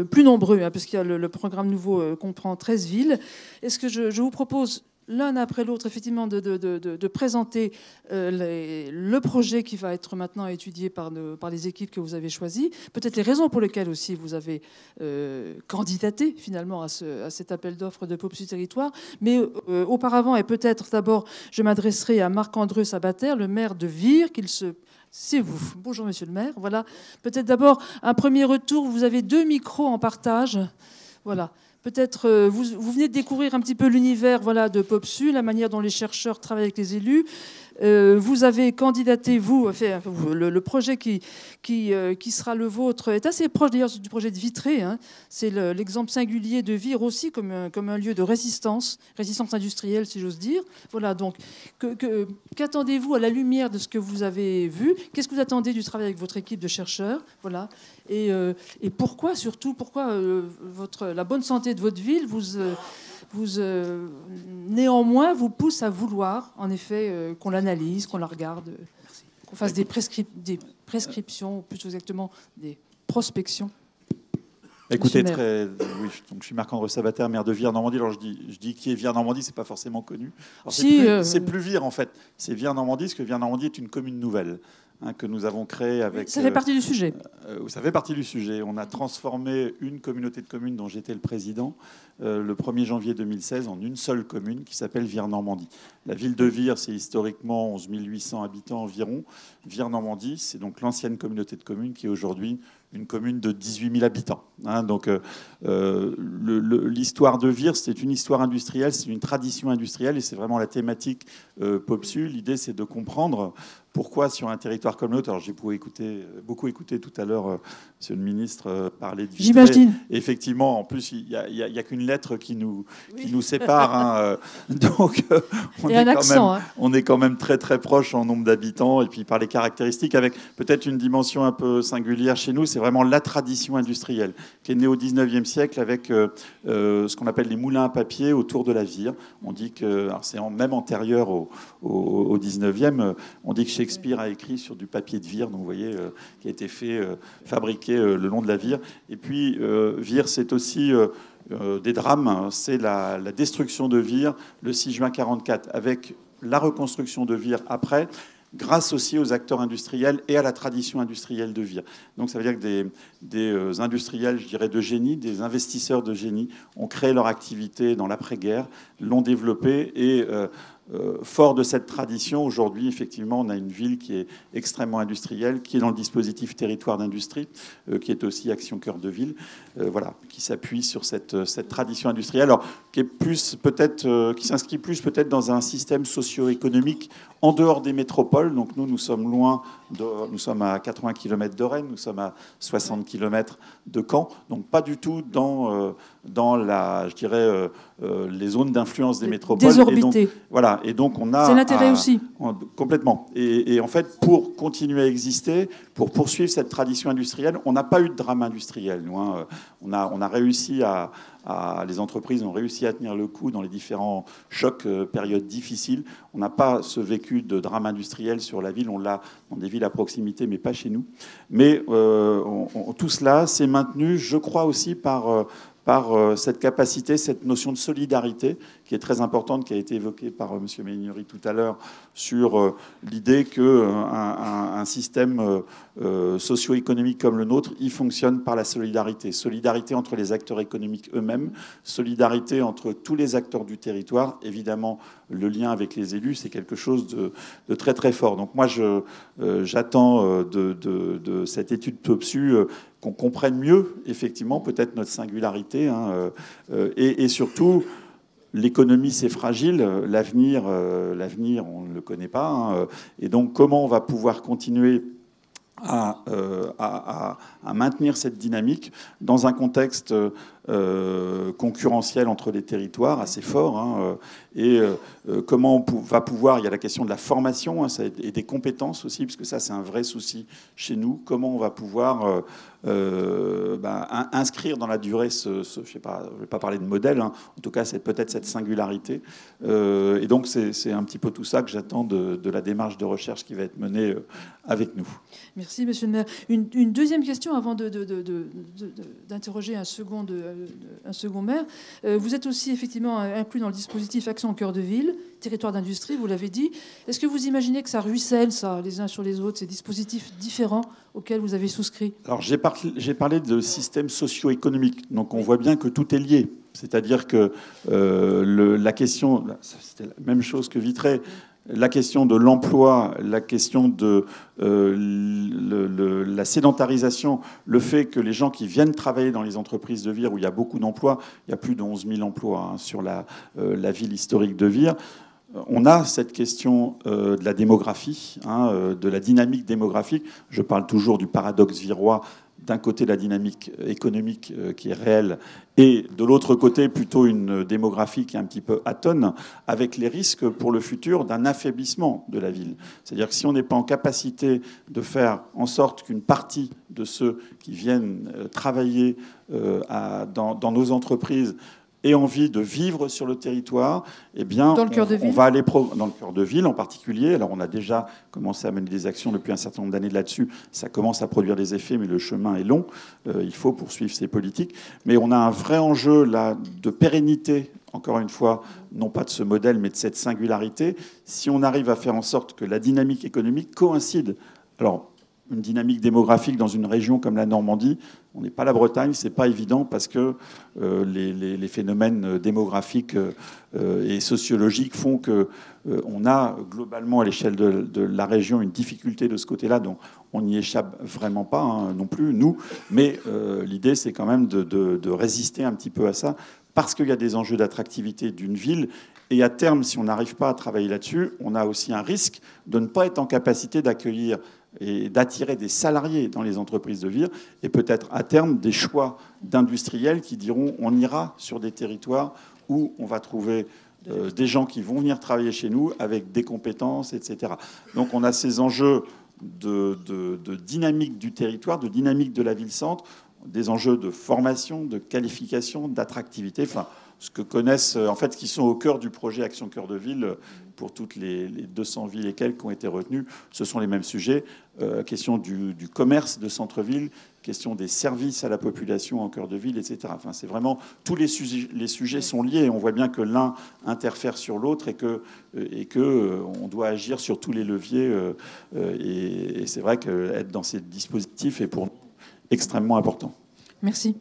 plus nombreux, hein, puisqu'il y a le programme nouveau comprend 13 villes. Est-ce que je vous propose l'un après l'autre, effectivement, de présenter le projet qui va être maintenant étudié par les équipes que vous avez choisies, peut-être les raisons pour lesquelles aussi vous avez candidaté finalement à cet appel d'offres de Popsu Territoire. Mais auparavant, et peut-être d'abord, je m'adresserai à Marc-André Sabater, le maire de Vire, C'est vous. Bonjour, monsieur le maire. Voilà. Peut-être d'abord un premier retour. Vous avez 2 micros en partage. Voilà. Peut-être vous venez de découvrir un petit peu l'univers, voilà, de Popsu, la manière dont les chercheurs travaillent avec les élus. Vous avez candidaté, le projet qui sera le vôtre est assez proche d'ailleurs du projet de Vitré. Hein. C'est l'exemple singulier de Vire aussi comme un lieu de résistance industrielle, si j'ose dire. Voilà, donc qu'attendez-vous à la lumière de ce que vous avez vu? Qu'est-ce que vous attendez du travail avec votre équipe de chercheurs? Voilà. Et pourquoi, surtout, la bonne santé de votre ville néanmoins vous pousse à vouloir, en effet, qu'on l'analyse, qu'on la regarde, qu'on fasse des prescriptions, ou plus exactement des prospections. Écoutez, oui, donc je suis Marc-André Sabater, maire de Vire-Normandie. Alors je dis qui est Vire-Normandie, c'est pas forcément connu. C'est plus Vire en fait, c'est Vire-Normandie, parce que Vire-Normandie est une commune nouvelle. Que nous avons créé avec... Ça fait partie du sujet. Ça fait partie du sujet. On a transformé une communauté de communes dont j'étais le président le 1er janvier 2016 en une seule commune qui s'appelle Vire-Normandie. La ville de Vire, c'est historiquement 11 800 habitants environ. Vire-Normandie, c'est donc l'ancienne communauté de communes qui est aujourd'hui une commune de 18 000 habitants. Donc l'histoire de Vire, c'est une histoire industrielle, c'est une tradition industrielle et c'est vraiment la thématique Popsu. L'idée, c'est de comprendre pourquoi sur un territoire comme l'autre, alors j'ai beaucoup écouté tout à l'heure Monsieur le ministre parler de Vitré. J'imagine. Effectivement, en plus, il n'y a qu'une lettre qui nous sépare. Hein, donc, on est quand même très très proche en nombre d'habitants et puis par les caractéristiques, avec peut-être une dimension un peu singulière chez nous, c'est vraiment la tradition industrielle qui est née au 19e siècle avec ce qu'on appelle les moulins à papier autour de la Vire. On dit que, alors c'est même antérieur au 19e, on dit que Shakespeare a écrit sur du papier de Vire, donc vous voyez, qui a été fabriqué le long de la Vire. Et puis, Vire, c'est aussi des drames. C'est la destruction de Vire le 6 juin 1944, avec la reconstruction de Vire après, grâce aussi aux acteurs industriels et à la tradition industrielle de Vire. Donc ça veut dire que des industriels, je dirais, de génie, des investisseurs de génie ont créé leur activité dans l'après-guerre, l'ont développée et... fort de cette tradition, aujourd'hui, effectivement, on a une ville qui est extrêmement industrielle, qui est dans le dispositif territoire d'industrie, qui est aussi Action Cœur de Ville, voilà, qui s'appuie sur cette tradition industrielle, alors qui est plus peut-être, qui s'inscrit plus peut-être dans un système socio-économique en dehors des métropoles. Donc nous sommes loin, nous sommes à 80 km de Rennes, nous sommes à 60 km de Caen, donc pas du tout dans je dirais, les zones d'influence des métropoles. Désorbité. Voilà. Et donc on a... C'est l'intérêt aussi. Complètement. Et en fait, pour continuer à exister, pour poursuivre cette tradition industrielle, on n'a pas eu de drame industriel. Nous, hein. On a réussi les entreprises ont réussi à tenir le coup dans les différents chocs, périodes difficiles. On n'a pas ce vécu de drame industriel sur la ville. On l'a dans des villes à proximité, mais pas chez nous. Mais tout cela s'est maintenu, je crois aussi, par cette capacité, cette notion de solidarité qui est très importante, qui a été évoquée par M. Méniori tout à l'heure, sur l'idée qu'un système socio-économique comme le nôtre, il fonctionne par la solidarité. Solidarité entre les acteurs économiques eux-mêmes, solidarité entre tous les acteurs du territoire. Évidemment, le lien avec les élus, c'est quelque chose de très très fort. Donc moi, j'attends de cette étude Popsu qu'on comprenne mieux, effectivement, peut-être notre singularité, hein, et surtout, l'économie, c'est fragile, l'avenir, on ne le connaît pas, hein, et donc comment on va pouvoir continuer à maintenir cette dynamique dans un contexte concurrentiel entre les territoires assez fort. Hein, et comment on va pouvoir, il y a la question de la formation, hein, et des compétences aussi, parce que ça c'est un vrai souci chez nous. Comment on va pouvoir inscrire dans la durée je sais pas, je ne vais pas parler de modèle, hein, en tout cas c'est peut-être cette singularité. Et donc c'est un petit peu tout ça que j'attends de la démarche de recherche qui va être menée avec nous. Merci, monsieur le maire. Une deuxième question avant d'interroger un second maire. Vous êtes aussi effectivement inclus dans le dispositif Action au cœur de ville, territoire d'industrie, vous l'avez dit. Est-ce que vous imaginez que ça ruisselle, ça, les uns sur les autres, ces dispositifs différents auxquels vous avez souscrit? Alors, j'ai parlé de système socio-économique. Donc, on voit bien que tout est lié. C'est-à-dire que la question, c'était la même chose que Vitré, la question de l'emploi, la question de la sédentarisation, le fait que les gens qui viennent travailler dans les entreprises de Vire, où il y a beaucoup d'emplois, il y a plus de 11 000 emplois hein, sur la ville historique de Vire, on a cette question de la démographie, hein, de la dynamique démographique. Je parle toujours du paradoxe virois. D'un côté, la dynamique économique qui est réelle, et de l'autre côté, plutôt une démographie qui est un petit peu atone, avec les risques pour le futur d'un affaiblissement de la ville. C'est-à-dire que si on n'est pas en capacité de faire en sorte qu'une partie de ceux qui viennent travailler dans nos entreprises aient envie de vivre sur le territoire, eh bien, on va aller dans le cœur de ville en particulier. Alors, on a déjà commencé à mener des actions depuis un certain nombre d'années là-dessus. Ça commence à produire des effets, mais le chemin est long. Il faut poursuivre ces politiques. Mais on a un vrai enjeu là de pérennité, encore une fois, non pas de ce modèle, mais de cette singularité. Si on arrive à faire en sorte que la dynamique économique coïncide, alors, une dynamique démographique dans une région comme la Normandie, on n'est pas la Bretagne, c'est pas évident parce que les phénomènes démographiques et sociologiques font que on a globalement à l'échelle de la région une difficulté de ce côté-là, dont on n'y échappe vraiment pas hein, non plus nous. Mais l'idée, c'est quand même de résister un petit peu à ça parce qu'il y a des enjeux d'attractivité d'une ville. Et à terme, si on n'arrive pas à travailler là-dessus, on a aussi un risque de ne pas être en capacité d'accueillir et d'attirer des salariés dans les entreprises de Vire, et peut-être à terme des choix d'industriels qui diront on ira sur des territoires où on va trouver des gens qui vont venir travailler chez nous avec des compétences, etc. Donc on a ces enjeux de dynamique du territoire, de dynamique de la ville-centre, des enjeux de formation, de qualification, d'attractivité, enfin ce que connaissent, en fait, qui sont au cœur du projet Action Cœur de Ville pour toutes les 200 villes et quelques qui ont été retenues. Ce sont les mêmes sujets. Question du commerce de centre-ville, question des services à la population en cœur de ville, etc. Enfin, c'est vraiment tous les sujets sont liés. On voit bien que l'un interfère sur l'autre et que on doit agir sur tous les leviers. Et c'est vrai qu'être dans ces dispositifs est pour nous extrêmement important. Merci.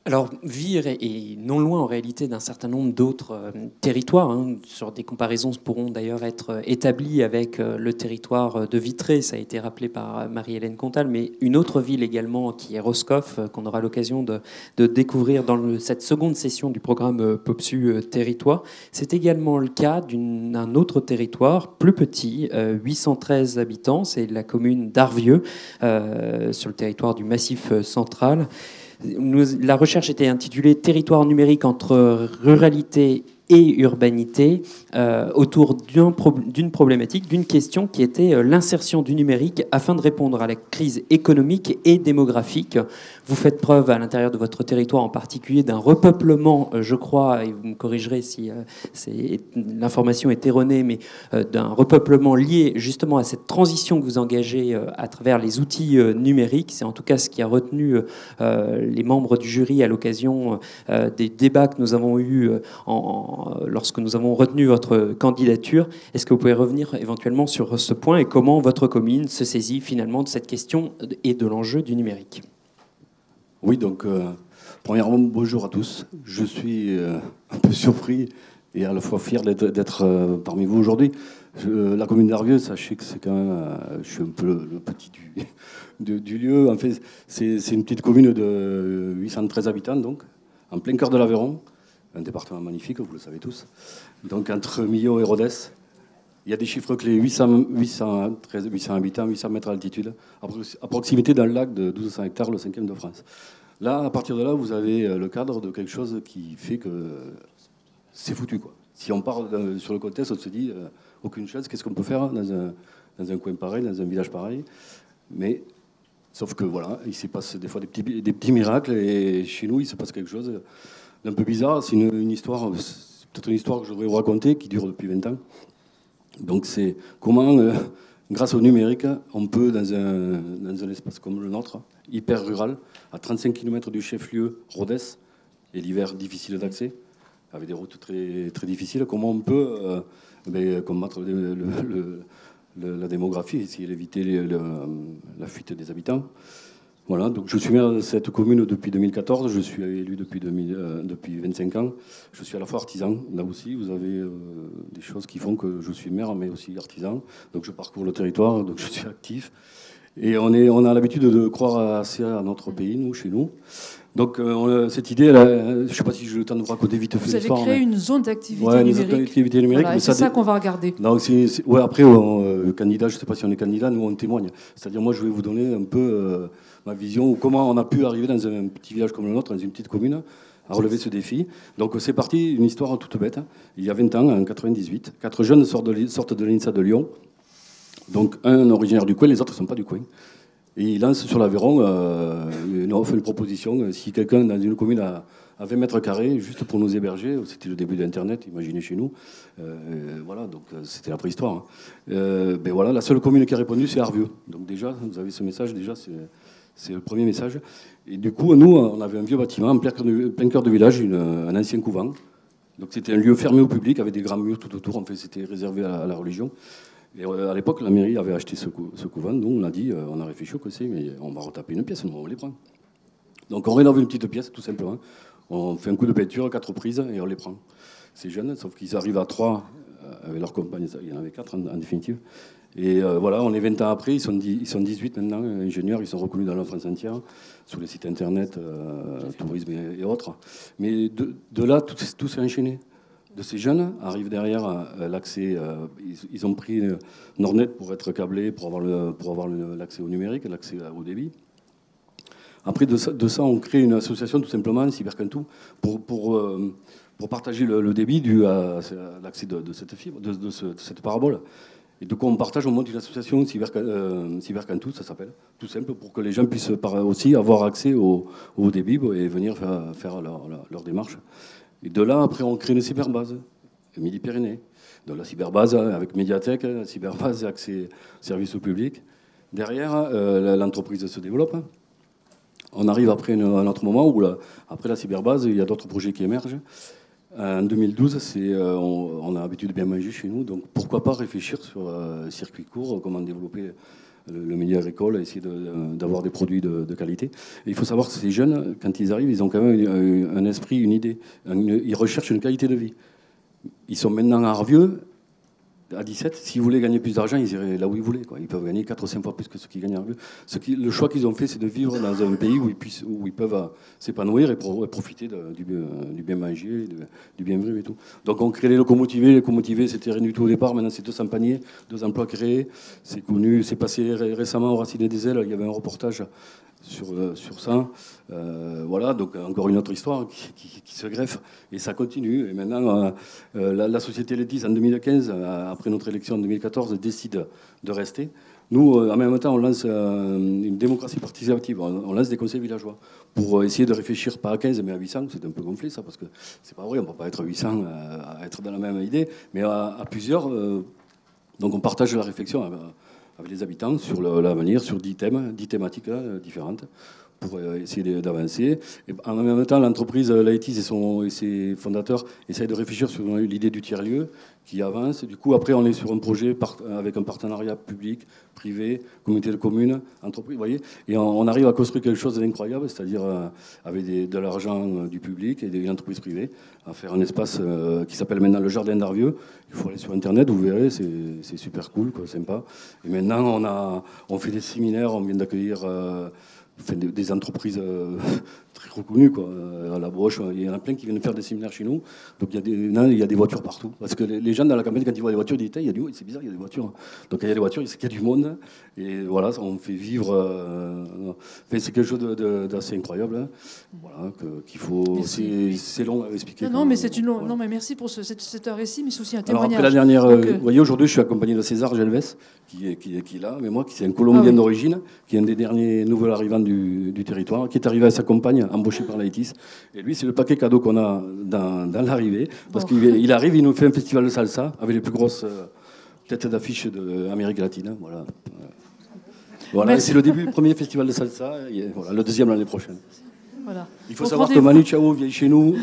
Alors, Vire est non loin en réalité d'un certain nombre d'autres territoires. Hein, sur des comparaisons pourront d'ailleurs être établies avec le territoire de Vitré. Ça a été rappelé par Marie-Hélène Contal, mais une autre ville également qui est Roscoff, qu'on aura l'occasion de découvrir dans cette seconde session du programme POPSU Territoire. C'est également le cas d'un autre territoire plus petit, 813 habitants. C'est la commune d'Arvieux, sur le territoire du Massif central. La recherche était intitulée « Territoire numérique entre ruralité et urbanité » autour d'une problématique, d'une question qui était l'insertion du numérique afin de répondre à la crise économique et démographique. Vous faites preuve à l'intérieur de votre territoire en particulier d'un repeuplement, je crois, et vous me corrigerez si l'information est erronée, mais d'un repeuplement lié justement à cette transition que vous engagez à travers les outils numériques. C'est en tout cas ce qui a retenu les membres du jury à l'occasion des débats que nous avons eus lorsque nous avons retenu votre candidature. Est-ce que vous pouvez revenir éventuellement sur ce point et comment votre commune se saisit finalement de cette question et de l'enjeu du numérique ? Oui, donc, premièrement, bonjour à tous. Je suis un peu surpris et à la fois fier d'être parmi vous aujourd'hui. La commune d'Arvieux, sachez que c'est quand même... je suis un peu le petit du lieu. En fait, c'est une petite commune de 813 habitants, donc, en plein cœur de l'Aveyron. Un département magnifique, vous le savez tous. Donc, entre Millau et Rodez. Il y a des chiffres clés, 800 habitants, 800 mètres d'altitude, à proximité d'un lac de 1200 hectares, le 5e de France. Là, à partir de là, vous avez le cadre de quelque chose qui fait que c'est foutu, quoi. Si on part sur le contexte, on se dit, aucune chance, qu'est-ce qu'on peut faire dans un coin pareil, dans un village pareil? Mais, sauf que voilà, il se passe des fois des petits miracles, et chez nous, il se passe quelque chose d'un peu bizarre. C'est une histoire, c'est peut-être une histoire que je voudrais vous raconter, qui dure depuis 20 ans. Donc c'est comment, grâce au numérique, on peut, dans un espace comme le nôtre, hyper rural, à 35 km du chef-lieu Rodez, et l'hiver difficile d'accès, avec des routes très, très difficiles, comment on peut combattre la démographie, essayer d'éviter la fuite des habitants. Voilà, donc je suis maire de cette commune depuis 2014, je suis élu depuis 25 ans. Je suis à la fois artisan, là aussi, vous avez des choses qui font que je suis maire, mais aussi artisan. Donc je parcours le territoire, donc je suis actif. Et on a l'habitude de croire assez à notre pays, nous, chez nous. Donc cette idée, je ne sais pas si j'ai le temps de vous raconter vite fait l'histoire. Vous avez créé une zone d'activité numérique. Voilà, c'est ça qu'on va regarder. Donc, après, candidat, je ne sais pas si on est candidat, nous on témoigne. C'est-à-dire moi je vais vous donner un peu ma vision, ou comment on a pu arriver dans un petit village comme le nôtre, dans une petite commune, à relever ce défi. Donc c'est parti, une histoire toute bête. Il y a 20 ans, en 98, 4 jeunes sortent de l'INSA de Lyon. Donc un originaire du coin, les autres ne sont pas du coin. Et ils lancent sur l'Aveyron une proposition. Si quelqu'un dans une commune a 20 mètres carrés, juste pour nous héberger, c'était le début d'Internet, imaginez chez nous. Voilà, donc c'était la préhistoire. Voilà, la seule commune qui a répondu, c'est Arvieux. Donc déjà, vous avez ce message, déjà, c'est le premier message. Et du coup, nous, on avait un vieux bâtiment en plein cœur de village, un ancien couvent. Donc c'était un lieu fermé au public, avec des grands murs tout autour. En fait, c'était réservé à la religion. Et à l'époque, la mairie avait acheté ce couvent. Donc on a dit, on a réfléchi au conseil, mais on va retaper une pièce, nous, on les prend. Donc on rénove une petite pièce, tout simplement. On fait un coup de peinture, 4 prises, et on les prend. C'est jeune, sauf qu'ils arrivent à 3 avec leurs compagnes. Il y en avait 4 en définitive. Et voilà, on est 20 ans après, ils sont 18 maintenant, ingénieurs, ils sont reconnus dans la France entière, sur les sites internet, tourisme et autres. Mais de là, tout s'est enchaîné. De ces jeunes arrive derrière l'accès. Ils ont pris Nordnet pour être câblés, pour avoir l'accès au numérique, l'accès au débit. Après, de ça, on crée une association, tout simplement, Cybercantou, pour partager le débit dû à l'accès de cette fibre, de cette parabole. Et de quoi on partage, on monte une association Cybercantou, ça s'appelle, tout simple, pour que les gens puissent aussi avoir accès au débit et venir faire leur démarche. Et de là, après, on crée une cyberbase, Midi-Pyrénées. De la cyberbase avec médiathèque, la cyberbase accès service au public. Derrière, l'entreprise se développe. On arrive après un autre moment où, après la cyberbase, il y a d'autres projets qui émergent. En 2012, on a l'habitude de bien manger chez nous, donc pourquoi pas réfléchir sur circuit court, comment développer le milieu agricole, essayer d'avoir des produits de qualité. Et il faut savoir que ces jeunes, quand ils arrivent, ils ont quand même un esprit, une idée. Ils recherchent une qualité de vie. Ils sont maintenant à Arvieux, à 17. S'ils voulaient gagner plus d'argent, ils iraient là où ils voulaient, quoi. Ils peuvent gagner 4 ou 5 fois plus que ceux qui gagnent à Arvieux. Le choix qu'ils ont fait, c'est de vivre dans un pays où ils peuvent s'épanouir et profiter du bien manger, du bien vivre et tout. Donc on crée les locomotivés. Les locomotivés, c'était rien du tout au départ. Maintenant, c'est 200 paniers, 2 emplois créés. C'est connu. C'est passé récemment au Racine des Ailes. Il y avait un reportage sur ça. Voilà, donc encore une autre histoire qui se greffe. Et ça continue. Et maintenant, la société Letis, en 2015, après notre élection en 2014, décide de rester. Nous, en même temps, on lance une démocratie participative. On lance des conseils villageois pour essayer de réfléchir pas à 15, mais à 800. C'est un peu gonflé, ça, parce que c'est pas vrai. On ne peut pas être 800 à être dans la même idée, mais à plusieurs. Donc on partage la réflexion avec les habitants sur l'avenir, sur 10 thèmes, 10 thématiques différentes, pour essayer d'avancer. Et en même temps, l'entreprise Laetis et ses fondateurs essayent de réfléchir sur l'idée du tiers-lieu qui avance. Du coup, après, on est sur un projet avec un partenariat public, privé, communauté de communes, entreprise, vous voyez. Et on arrive à construire quelque chose d'incroyable, c'est-à-dire avec de l'argent du public et des entreprises privées, à faire un espace qui s'appelle maintenant le Jardin d'Arvieux. Il faut aller sur Internet, vous verrez, c'est super cool, quoi, sympa. Et maintenant, on fait des séminaires, on vient d'accueillir des entreprises très reconnues, quoi. À la Broche, il y en a plein qui viennent faire des séminaires chez nous. Donc il y a des voitures partout. Parce que les gens dans la campagne, quand ils voient des voitures, ils disent, c'est bizarre, il y a des voitures. Donc quand il y a des voitures, il y a du monde. Et voilà, on fait vivre... c'est quelque chose d'assez incroyable. Hein. Voilà, qu'il faut... C'est long à expliquer. Non, mais c'est une... Non, mais merci pour cet récit, mais c'est aussi un témoignage. Alors après la dernière... vous voyez, aujourd'hui, je suis accompagné de César Gelves, qui est là, mais moi, qui est un Colombien d'origine, qui est un des derniers nouveaux arrivants du territoire, qui est arrivé à sa compagne, embauché par l'AITIS. Et lui, c'est le paquet cadeau qu'on a dans l'arrivée. Parce qu'il arrive, il nous fait un festival de salsa avec les plus grosses têtes d'affiche d'Amérique latine. Voilà, c'est le début du premier festival de salsa, et voilà, le deuxième l'année prochaine. Voilà. Il faut savoir que Manu Chao vient chez nous.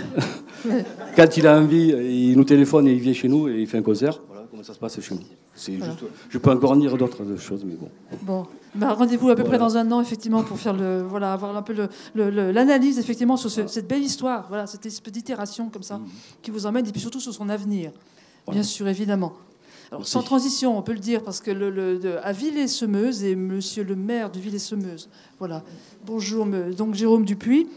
Quand il a envie, il nous téléphone et il vient chez nous et il fait un concert. Voilà comment ça se passe chez nous. C'est juste, je peux encore en dire d'autres choses, mais bon. Rendez-vous à peu près dans un an, effectivement, pour faire avoir un peu l'analyse, effectivement, sur cette belle histoire, cette petite itération comme ça, qui vous emmène, et puis surtout sur son avenir, bien sûr, évidemment. Alors, sans transition, on peut le dire, parce que à Villers-Semeuse, et monsieur le maire de Villers-Semeuse, voilà. Bonjour, donc Jérôme Dupuis.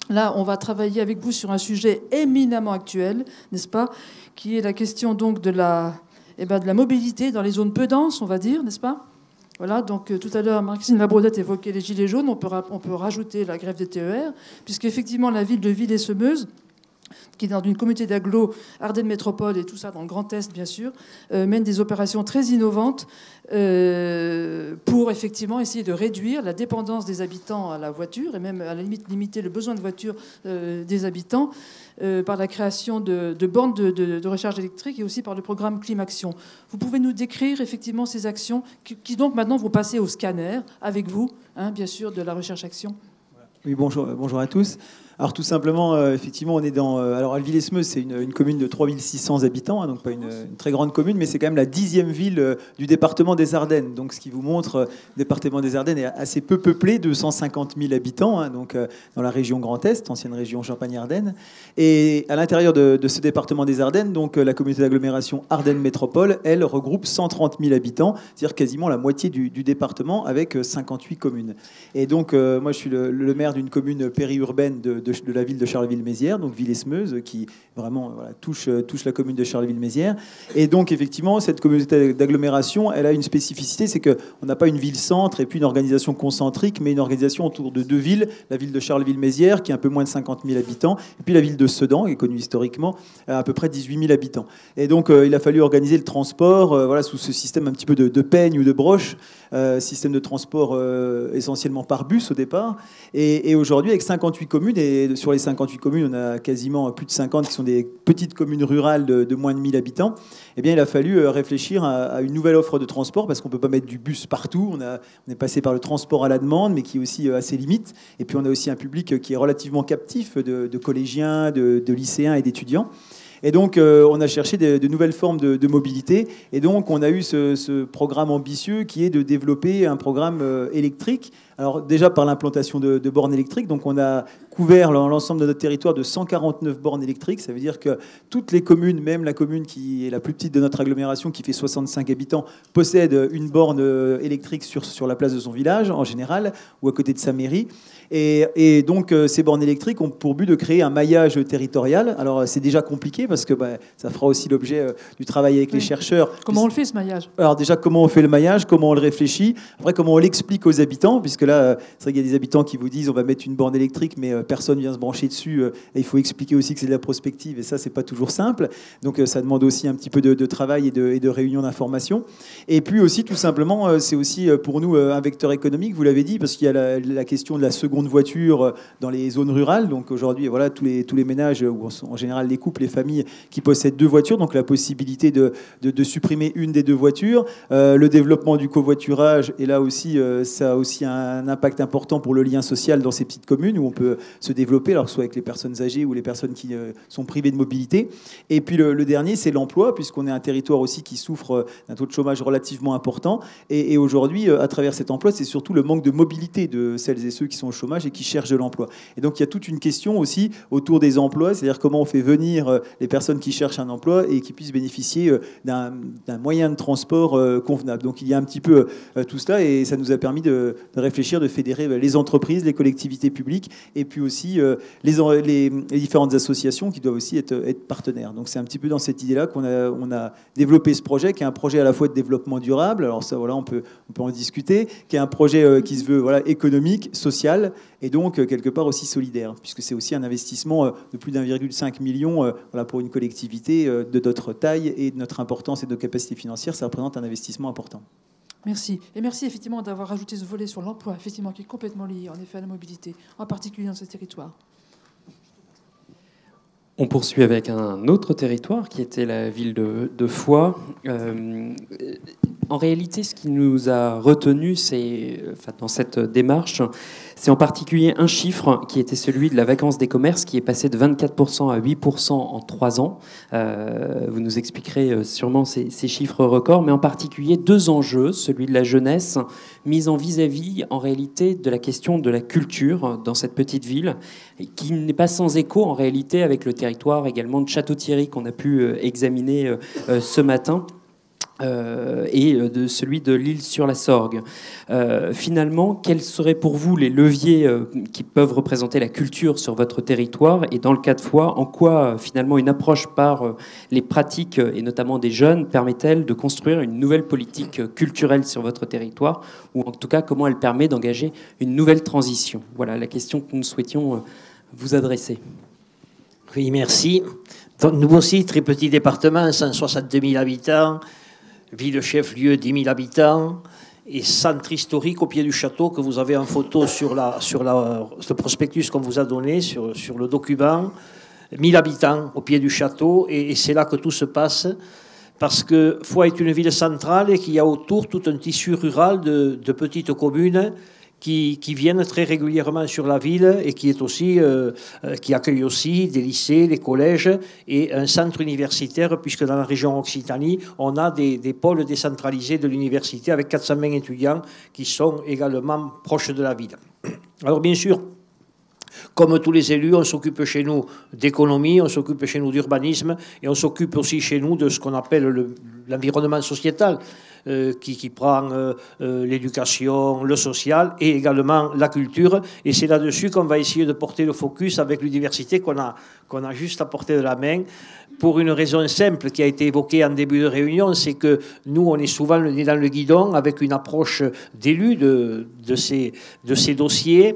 Là, on va travailler avec vous sur un sujet éminemment actuel, n'est-ce pas, qui est la question donc de la mobilité dans les zones peu denses, on va dire, n'est-ce pas? Voilà, donc tout à l'heure, Maxime Labrodette évoquait les gilets jaunes, on peut rajouter la grève des TER, puisqu'effectivement, la ville de Villers-Semeuse, qui est dans une communauté d'agglo, Ardennes Métropole et tout ça, dans le Grand Est, bien sûr, mène des opérations très innovantes pour effectivement essayer de réduire la dépendance des habitants à la voiture et même à la limite limiter le besoin de voiture des habitants par la création de bornes de recharge électrique et aussi par le programme Climaction. Vous pouvez nous décrire effectivement ces actions qui donc maintenant vont passer au scanner avec vous, bien sûr, de la recherche-action. Oui, bonjour à tous. Alors tout simplement, effectivement, on est dans... alors Villers-Semeuse, c'est une commune de 3600 habitants, donc pas une très grande commune, mais c'est quand même la 10e ville du département des Ardennes. Donc ce qui vous montre, le département des Ardennes est assez peu peuplé, 250 000 habitants, donc dans la région Grand Est, ancienne région Champagne-Ardenne. Et à l'intérieur de ce département des Ardennes, donc la communauté d'agglomération Ardennes Métropole, elle regroupe 130 000 habitants, c'est-à-dire quasiment la moitié du département avec 58 communes. Et donc moi je suis le maire d'une commune périurbaine de la ville de Charleville-Mézières, donc Villers-Semeuse, qui vraiment touche la commune de Charleville-Mézières. Et donc, effectivement, cette communauté d'agglomération, elle a une spécificité, c'est qu'on n'a pas une ville-centre et puis une organisation concentrique, mais une organisation autour de deux villes, la ville de Charleville-Mézières, qui a un peu moins de 50 000 habitants, et puis la ville de Sedan, qui est connue historiquement, à peu près 18 000 habitants. Et donc, il a fallu organiser le transport sous ce système un petit peu de peigne ou de broche, système de transport essentiellement par bus au départ. Et aujourd'hui, avec 58 communes, et sur les 58 communes, on a quasiment plus de 50 qui sont des petites communes rurales de moins de 1000 habitants, eh bien, il a fallu réfléchir à une nouvelle offre de transport, parce qu'on ne peut pas mettre du bus partout. On est passé par le transport à la demande, mais qui est aussi à ses limites. Et puis, on a aussi un public qui est relativement captif de collégiens, de lycéens et d'étudiants. Et donc, on a cherché de nouvelles formes de mobilité. Et donc, on a eu ce programme ambitieux qui est de développer un programme électrique. Alors, déjà par l'implantation de bornes électriques. Donc, on a couvert l'ensemble de notre territoire de 149 bornes électriques. Ça veut dire que toutes les communes, même la commune qui est la plus petite de notre agglomération, qui fait 65 habitants, possède une borne électrique sur la place de son village, en général, ou à côté de sa mairie. Et donc, ces bornes électriques ont pour but de créer un maillage territorial. Alors, c'est déjà compliqué parce que ça fera aussi l'objet du travail avec les chercheurs. Comment on le fait, ce maillage? Alors déjà, comment on fait le maillage, comment on le réfléchit, après comment on l'explique aux habitants, puisque là, c'est vrai qu'il y a des habitants qui vous disent on va mettre une borne électrique, mais personne vient se brancher dessus. Et il faut expliquer aussi que c'est de la prospective, et ça, c'est pas toujours simple. Donc, ça demande aussi un petit peu de travail et de réunion d'information. Et puis aussi, tout simplement, c'est aussi pour nous un vecteur économique, vous l'avez dit, parce qu'il y a la question de la seconde voiture dans les zones rurales. Donc aujourd'hui, voilà, tous les ménages, ou en général les couples, les familles qui possèdent deux voitures, donc la possibilité de supprimer une des deux voitures, le développement du covoiturage, et là aussi, ça a aussi un impact important pour le lien social dans ces petites communes où on peut se développer, alors soit avec les personnes âgées ou les personnes qui sont privées de mobilité. Et puis le dernier, c'est l'emploi, puisqu'on est un territoire aussi qui souffre d'un taux de chômage relativement important. Et aujourd'hui, à travers cet emploi, c'est surtout le manque de mobilité de celles et ceux qui sont au chômage et qui cherchent de l'emploi. Et donc, il y a toute une question aussi autour des emplois, c'est-à-dire comment on fait venir les personnes qui cherchent un emploi et qui puissent bénéficier d'un moyen de transport convenable. Donc, il y a un petit peu tout cela, et ça nous a permis de réfléchir réfléchir, de fédérer les entreprises, les collectivités publiques, et puis aussi les différentes associations qui doivent aussi être partenaires. Donc c'est un petit peu dans cette idée-là qu'on a développé ce projet, qui est un projet à la fois de développement durable, alors ça voilà, on peut en discuter, qui est un projet qui se veut économique, social, et donc quelque part aussi solidaire, puisque c'est aussi un investissement de plus d'1,5 million pour une collectivité de notre taille et de notre importance et de nos capacités financières. Ça représente un investissement important. Merci. Et merci effectivement d'avoir ajouté ce volet sur l'emploi, effectivement, qui est complètement lié en effet à la mobilité, en particulier dans ce territoire. On poursuit avec un autre territoire qui était la ville de Foix. En réalité, ce qui nous a retenus dans cette démarche, c'est en particulier un chiffre qui était celui de la vacance des commerces, qui est passé de 24% à 8% en 3 ans. Vous nous expliquerez sûrement ces chiffres records, mais en particulier 2 enjeux, celui de la jeunesse, mise en vis-à-vis en réalité de la question de la culture dans cette petite ville, qui n'est pas sans écho en réalité avec le territoire également de Château-Thierry qu'on a pu examiner ce matin. Et de celui de l'Île-sur-la-Sorgue. Finalement, quels seraient pour vous les leviers qui peuvent représenter la culture sur votre territoire? Et dans le cas de Foix, en quoi finalement une approche par les pratiques, et notamment des jeunes, permet-elle de construire une nouvelle politique culturelle sur votre territoire? Ou en tout cas, comment elle permet d'engager une nouvelle transition? Voilà la question que nous souhaitions vous adresser. Oui, merci. Donc, nous aussi, très petit département, 162 000 habitants, ville chef-lieu, 10 000 habitants, et centre historique au pied du château que vous avez en photo sur le prospectus qu'on vous a donné, sur le document. 1000 habitants au pied du château, et c'est là que tout se passe, parce que Foix est une ville centrale et qu'il y a autour tout un tissu rural de petites communes qui viennent très régulièrement sur la ville et qui accueille aussi des lycées, des collèges et un centre universitaire, puisque dans la région Occitanie, on a des pôles décentralisés de l'université avec 420 étudiants qui sont également proches de la ville. Alors bien sûr, comme tous les élus, on s'occupe chez nous d'économie, on s'occupe chez nous d'urbanisme et on s'occupe aussi chez nous de ce qu'on appelle l'environnement sociétal, qui prend l'éducation, le social et également la culture. Et c'est là-dessus qu'on va essayer de porter le focus avec l'université qu'on a juste à portée de la main, pour une raison simple qui a été évoquée en début de réunion, c'est que nous, on est souvent le nez dans le guidon avec une approche d'élu de ces dossiers,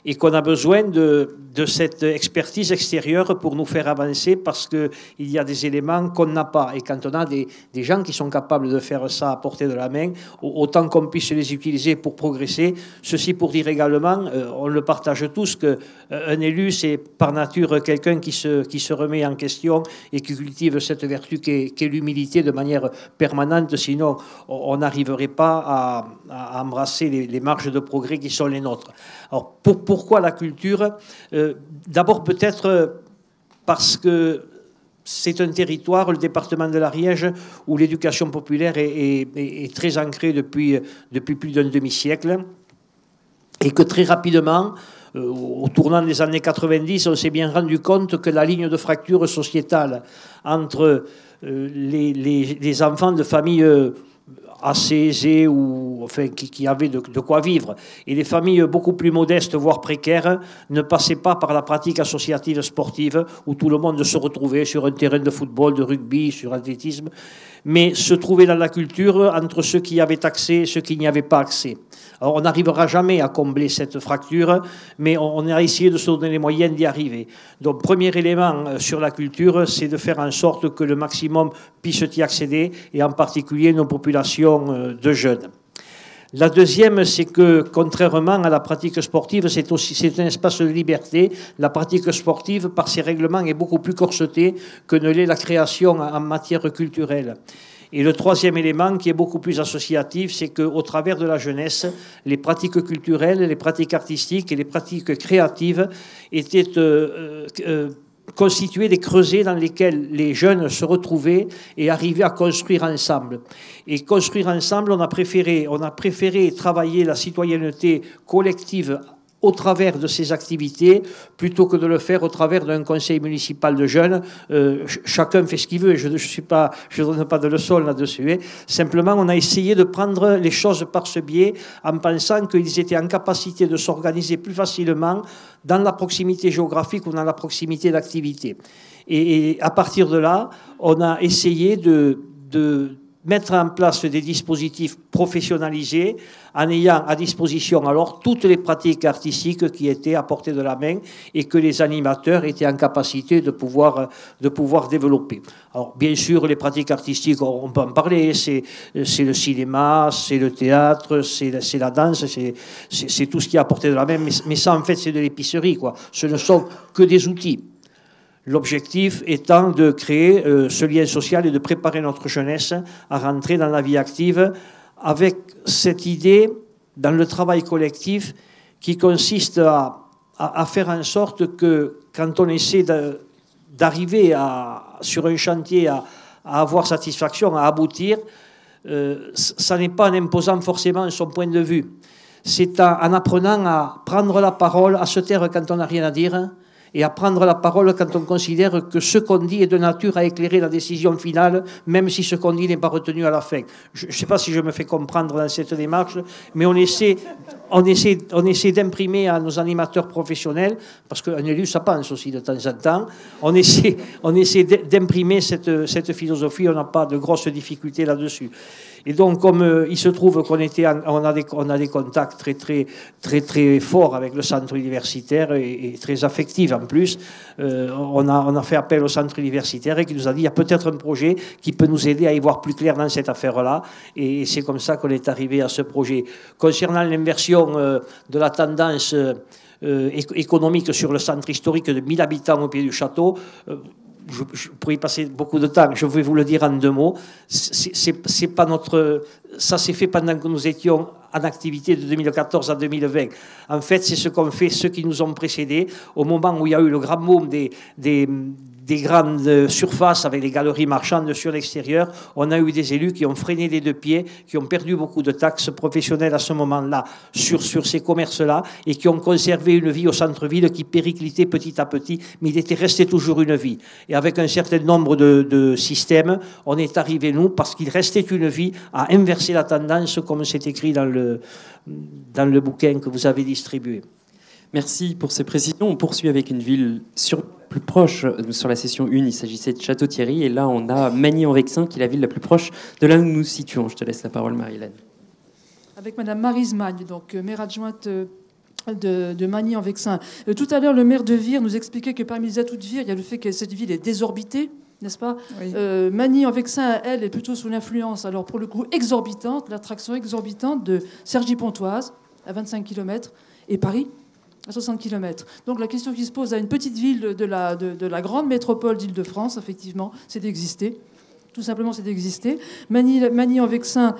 et qu'on a besoin de cette expertise extérieure pour nous faire avancer, parce qu'il y a des éléments qu'on n'a pas. Et quand on a des gens qui sont capables de faire ça à portée de la main, autant qu'on puisse les utiliser pour progresser. Ceci pour dire également, on le partage tous, qu'un élu, c'est par nature quelqu'un qui se remet en question et qui cultive cette vertu qu'est l'humilité de manière permanente. Sinon, on n'arriverait pas à embrasser les marges de progrès qui sont les nôtres. Alors, pourquoi la culture ? D'abord, peut-être parce que c'est un territoire, le département de l'Ariège, où l'éducation populaire est très ancrée depuis plus d'un demi-siècle, et que très rapidement, au tournant des années 90, on s'est bien rendu compte que la ligne de fracture sociétale entre les enfants de familles assez aisés ou enfin qui avaient de quoi vivre et les familles beaucoup plus modestes, voire précaires, ne passaient pas par la pratique associative sportive où tout le monde se retrouvait sur un terrain de football, de rugby, sur athlétisme, mais se trouvait dans la culture entre ceux qui y avaient accès et ceux qui n'y avaient pas accès. Alors on n'arrivera jamais à combler cette fracture, mais on a essayé de se donner les moyens d'y arriver. Donc premier élément sur la culture, c'est de faire en sorte que le maximum puisse y accéder, et en particulier nos populations de jeunes. La deuxième, c'est que contrairement à la pratique sportive, c'est un espace de liberté. La pratique sportive, par ses règlements, est beaucoup plus corsetée que ne l'est la création en matière culturelle. Et le troisième élément, qui est beaucoup plus associatif, c'est qu'au travers de la jeunesse, les pratiques culturelles, les pratiques artistiques et les pratiques créatives étaient constituer des creusets dans lesquels les jeunes se retrouvaient et arrivaient à construire ensemble. Et construire ensemble, on a préféré travailler la citoyenneté collective au travers de ces activités, plutôt que de le faire au travers d'un conseil municipal de jeunes. Chacun fait ce qu'il veut, je ne donne pas de leçon là-dessus. Hein. Simplement, on a essayé de prendre les choses par ce biais en pensant qu'ils étaient en capacité de s'organiser plus facilement dans la proximité géographique ou dans la proximité d'activité. Et à partir de là, on a essayé de mettre en place des dispositifs professionnalisés en ayant à disposition alors toutes les pratiques artistiques qui étaient à portée de la main et que les animateurs étaient en capacité de pouvoir développer. Alors bien sûr, les pratiques artistiques, on peut en parler, c'est le cinéma, c'est le théâtre, c'est la danse, c'est tout ce qui est à portée de la main, mais ça en fait c'est de l'épicerie, quoi. Ce ne sont que des outils. L'objectif étant de créer ce lien social et de préparer notre jeunesse à rentrer dans la vie active avec cette idée, dans le travail collectif, qui consiste à faire en sorte que quand on essaie d'arriver sur un chantier à avoir satisfaction, à aboutir, ça n'est pas en imposant forcément son point de vue. C'est en apprenant à prendre la parole, à se taire quand on n'a rien à dire, et à prendre la parole quand on considère que ce qu'on dit est de nature à éclairer la décision finale, même si ce qu'on dit n'est pas retenu à la fin. Je ne sais pas si je me fais comprendre dans cette démarche, mais on essaie d'imprimer à nos animateurs professionnels, parce qu'un élu, ça pense aussi de temps en temps, on essaie d'imprimer cette philosophie, on n'a pas de grosses difficultés là-dessus. Et donc, comme il se trouve qu'on a des contacts très forts avec le centre universitaire et très affectifs en plus, on a fait appel au centre universitaire et qui nous a dit il y a peut-être un projet qui peut nous aider à y voir plus clair dans cette affaire-là. Et c'est comme ça qu'on est arrivé à ce projet. Concernant l'inversion de la tendance économique sur le centre historique de 1000 habitants au pied du château, je pourrais y passer beaucoup de temps, je vais vous le dire en 2 mots. C'est pas ça s'est fait pendant que nous étions en activité de 2014 à 2020. En fait, c'est ce qu'ont fait ceux qui nous ont précédés au moment où il y a eu le grand boom des grandes surfaces avec les galeries marchandes sur l'extérieur. On a eu des élus qui ont freiné les 2 pieds, qui ont perdu beaucoup de taxes professionnelles à ce moment-là sur ces commerces-là et qui ont conservé une vie au centre-ville qui périclitait petit à petit, mais il était resté toujours une vie. Et avec un certain nombre de systèmes, on est arrivé, nous, parce qu'il restait une vie, à inverser la tendance comme c'est écrit dans le bouquin que vous avez distribué. Merci pour ces précisions. On poursuit avec une ville plus proche. Sur la session 1, il s'agissait de Château-Thierry. Et là, on a Magny-en-Vexin, qui est la ville la plus proche de là où nous nous situons. Je te laisse la parole, Marie-Hélène. Avec Madame Maryse Magne, donc maire adjointe de Magny-en-Vexin. Tout à l'heure, le maire de Vire nous expliquait que parmi les atouts de Vire, il y a le fait que cette ville est désorbitée, n'est-ce pas? Oui. Magny-en-Vexin, elle, est plutôt sous l'influence, alors pour le coup, exorbitante, l'attraction exorbitante de Cergy-Pontoise, à 25 km, et Paris, à 60 km. Donc la question qui se pose à une petite ville de la grande métropole d'Île-de-France, effectivement, c'est d'exister. Tout simplement, c'est d'exister. Magny-en-Vexin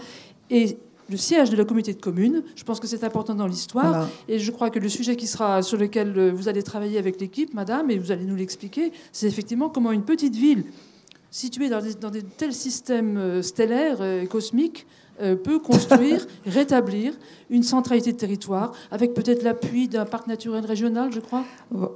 est le siège de la communauté de communes. Je pense que c'est important dans l'histoire. Voilà. Et je crois que le sujet sur lequel vous allez travailler avec l'équipe, madame, et vous allez nous l'expliquer, c'est effectivement comment une petite ville située dans des tels systèmes stellaires et cosmiques peut construire, rétablir une centralité de territoire, avec peut-être l'appui d'un parc naturel régional, je crois.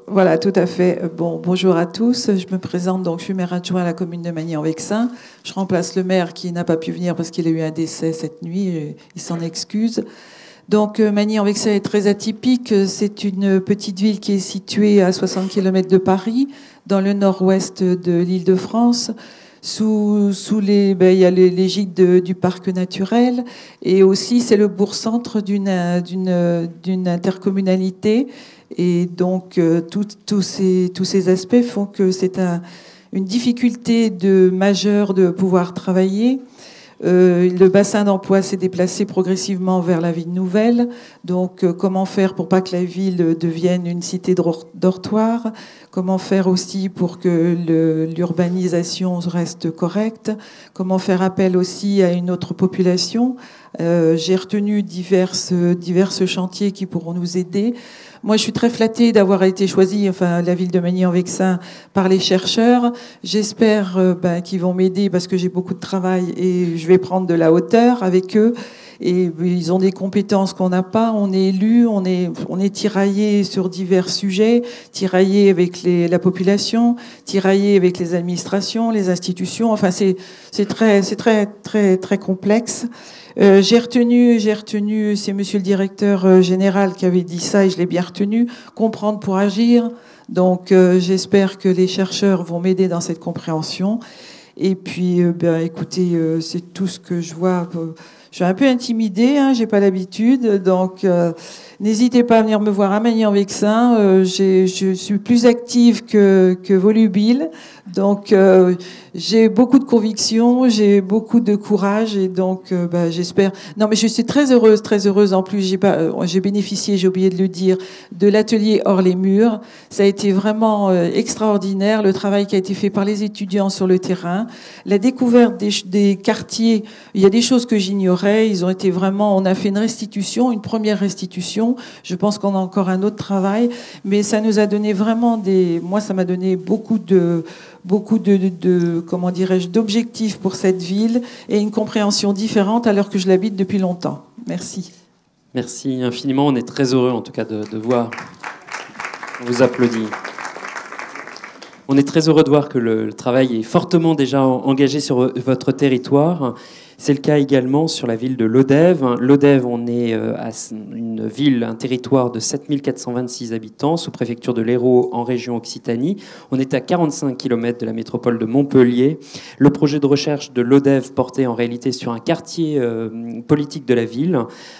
Voilà, tout à fait. Bonjour à tous. Je me présente, donc je suis maire adjoint à la commune de Magny-en-Vexin. Je remplace le maire qui n'a pas pu venir parce qu'il a eu un décès cette nuit. Il s'en excuse. Donc Magny-en-Vexin est très atypique. C'est une petite ville qui est située à 60 km de Paris, dans le nord-ouest de l'Île-de-France. Il y a l'égide du parc naturel et aussi c'est le bourg-centre d'une intercommunalité et donc tous ces aspects font que c'est une difficulté majeure de pouvoir travailler. Le bassin d'emploi s'est déplacé progressivement vers la ville nouvelle. Donc, comment faire pour pas que la ville devienne une cité dortoir? Comment faire aussi pour que l'urbanisation reste correcte? Comment faire appel aussi à une autre population? J'ai retenu diverses chantiers qui pourront nous aider. Moi, je suis très flattée d'avoir été choisie, la ville de Magny-en-Vexin, par les chercheurs. J'espère qu'ils vont m'aider parce que j'ai beaucoup de travail et je vais prendre de la hauteur avec eux. Et ils ont des compétences qu'on n'a pas. On est élus, on est tiraillé sur divers sujets, tiraillé avec la population, tiraillé avec les administrations, les institutions. Enfin, c'est très complexe. J'ai retenu, c'est Monsieur le directeur général qui avait dit ça et je l'ai bien retenu. Comprendre pour agir. Donc, j'espère que les chercheurs vont m'aider dans cette compréhension. Et puis, écoutez, c'est tout ce que je vois. Je suis un peu intimidée, hein, j'ai pas l'habitude, donc n'hésitez pas à venir me voir à Magny-en-Vexin. Je suis plus active que volubile, donc j'ai beaucoup de conviction, j'ai beaucoup de courage, et donc j'espère. Non, mais je suis très heureuse. En plus, j'ai bénéficié, j'ai oublié de le dire, de l'atelier Hors les murs. Ça a été vraiment extraordinaire, le travail qui a été fait par les étudiants sur le terrain, la découverte des quartiers. Il y a des choses que j'ignorais. Ils ont été vraiment. On a fait une première restitution. Je pense qu'on a encore un autre travail, mais ça nous a donné vraiment moi, ça m'a donné beaucoup de comment dirais-je, d'objectifs pour cette ville et une compréhension différente alors que je l'habite depuis longtemps. Merci. Merci infiniment. On est très heureux, en tout cas, de voir. On vous applaudit. On est très heureux de voir que le travail est fortement déjà engagé sur votre territoire. C'est le cas également sur la ville de Lodève. Lodève, on est à une ville, un territoire de 7426 habitants, sous préfecture de l'Hérault, en région Occitanie. On est à 45 km de la métropole de Montpellier. Le projet de recherche de Lodève portait en réalité sur un quartier politique de la ville.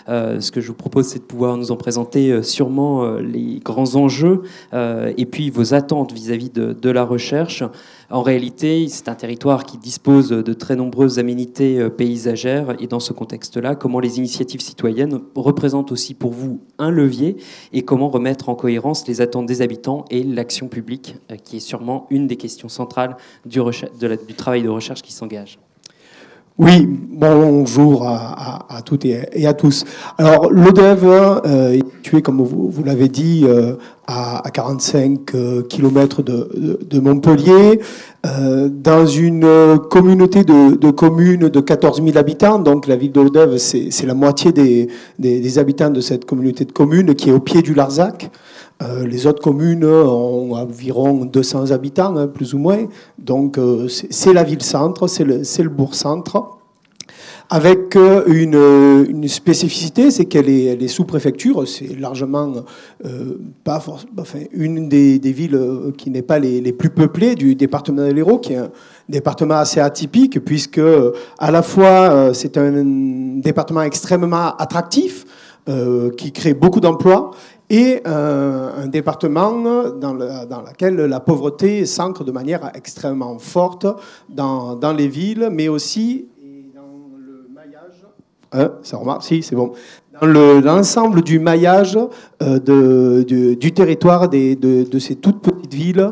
Ce que je vous propose, c'est de pouvoir nous en présenter sûrement les grands enjeux et puis vos attentes vis-à-vis de la recherche. En réalité, c'est un territoire qui dispose de très nombreuses aménités paysagères. Et dans ce contexte-là, comment les initiatives citoyennes représentent aussi pour vous un levier et comment remettre en cohérence les attentes des habitants et l'action publique, qui est sûrement une des questions centrales du travail de recherche qui s'engage. Oui, bonjour à toutes et à tous. Alors, Lodève est situé, comme vous l'avez dit, à 45 km de Montpellier, dans une communauté de communes de 14 000 habitants. Donc, la ville de Lodève, c'est la moitié des habitants de cette communauté de communes qui est au pied du Larzac. Les autres communes ont environ 200 habitants, hein, plus ou moins. Donc, c'est la ville-centre, c'est le bourg-centre. Avec une spécificité, c'est qu'elle est sous-préfecture. C'est largement une des villes qui n'est pas les plus peuplées du département de l'Hérault, qui est un département assez atypique, puisque à la fois c'est un département extrêmement attractif, qui crée beaucoup d'emplois, et un département dans lequel la pauvreté s'ancre de manière extrêmement forte dans les villes, mais aussi dans le maillage. Ça remarque, si, c'est bon. Dans l'ensemble du maillage du territoire de ces toutes petites villes.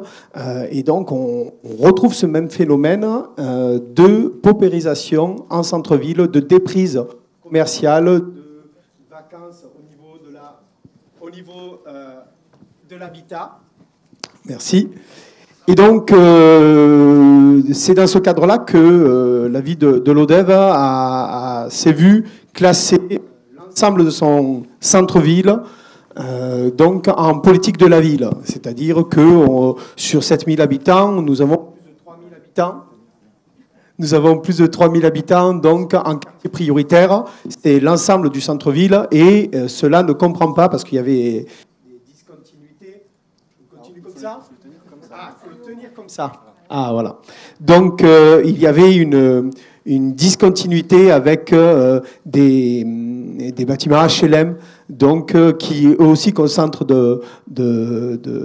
Et donc, on retrouve ce même phénomène de paupérisation en centre-ville, de déprise commerciale, de vacances au niveau de l'habitat. Merci. Et donc, c'est dans ce cadre-là que la ville de Lodève s'est vue classer l'ensemble de son centre-ville donc en politique de la ville. C'est-à-dire que sur 7000 habitants, nous avons plus de 3000 habitants. Nous avons plus de 3000 habitants, donc en quartier prioritaire. C'est l'ensemble du centre-ville et cela ne comprend pas parce qu'il y avait des discontinuités. On continue comme ça ? Ah, il faut le tenir comme ça. Ah, voilà. Donc, il y avait une discontinuité avec des bâtiments HLM, donc qui eux aussi concentrent de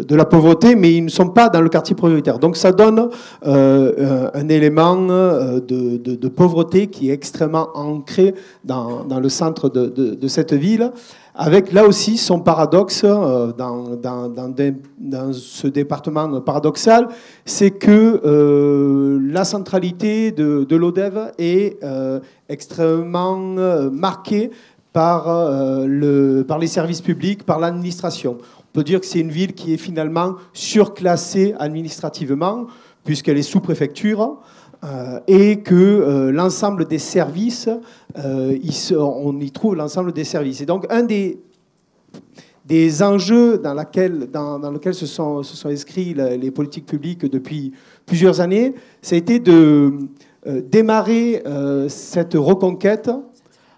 la pauvreté, mais ils ne sont pas dans le quartier prioritaire. Donc ça donne un élément de pauvreté qui est extrêmement ancré dans le centre de cette ville, avec là aussi son paradoxe dans ce département paradoxal, c'est que la centralité de Lodève est extrêmement marquée par les services publics, par l'administration. On peut dire que c'est une ville qui est finalement surclassée administrativement, puisqu'elle est sous-préfecture. et que l'ensemble des services, on y trouve l'ensemble des services. Et donc, un des enjeux dans lesquels se sont inscrits les politiques publiques depuis plusieurs années, ça a été de démarrer cette reconquête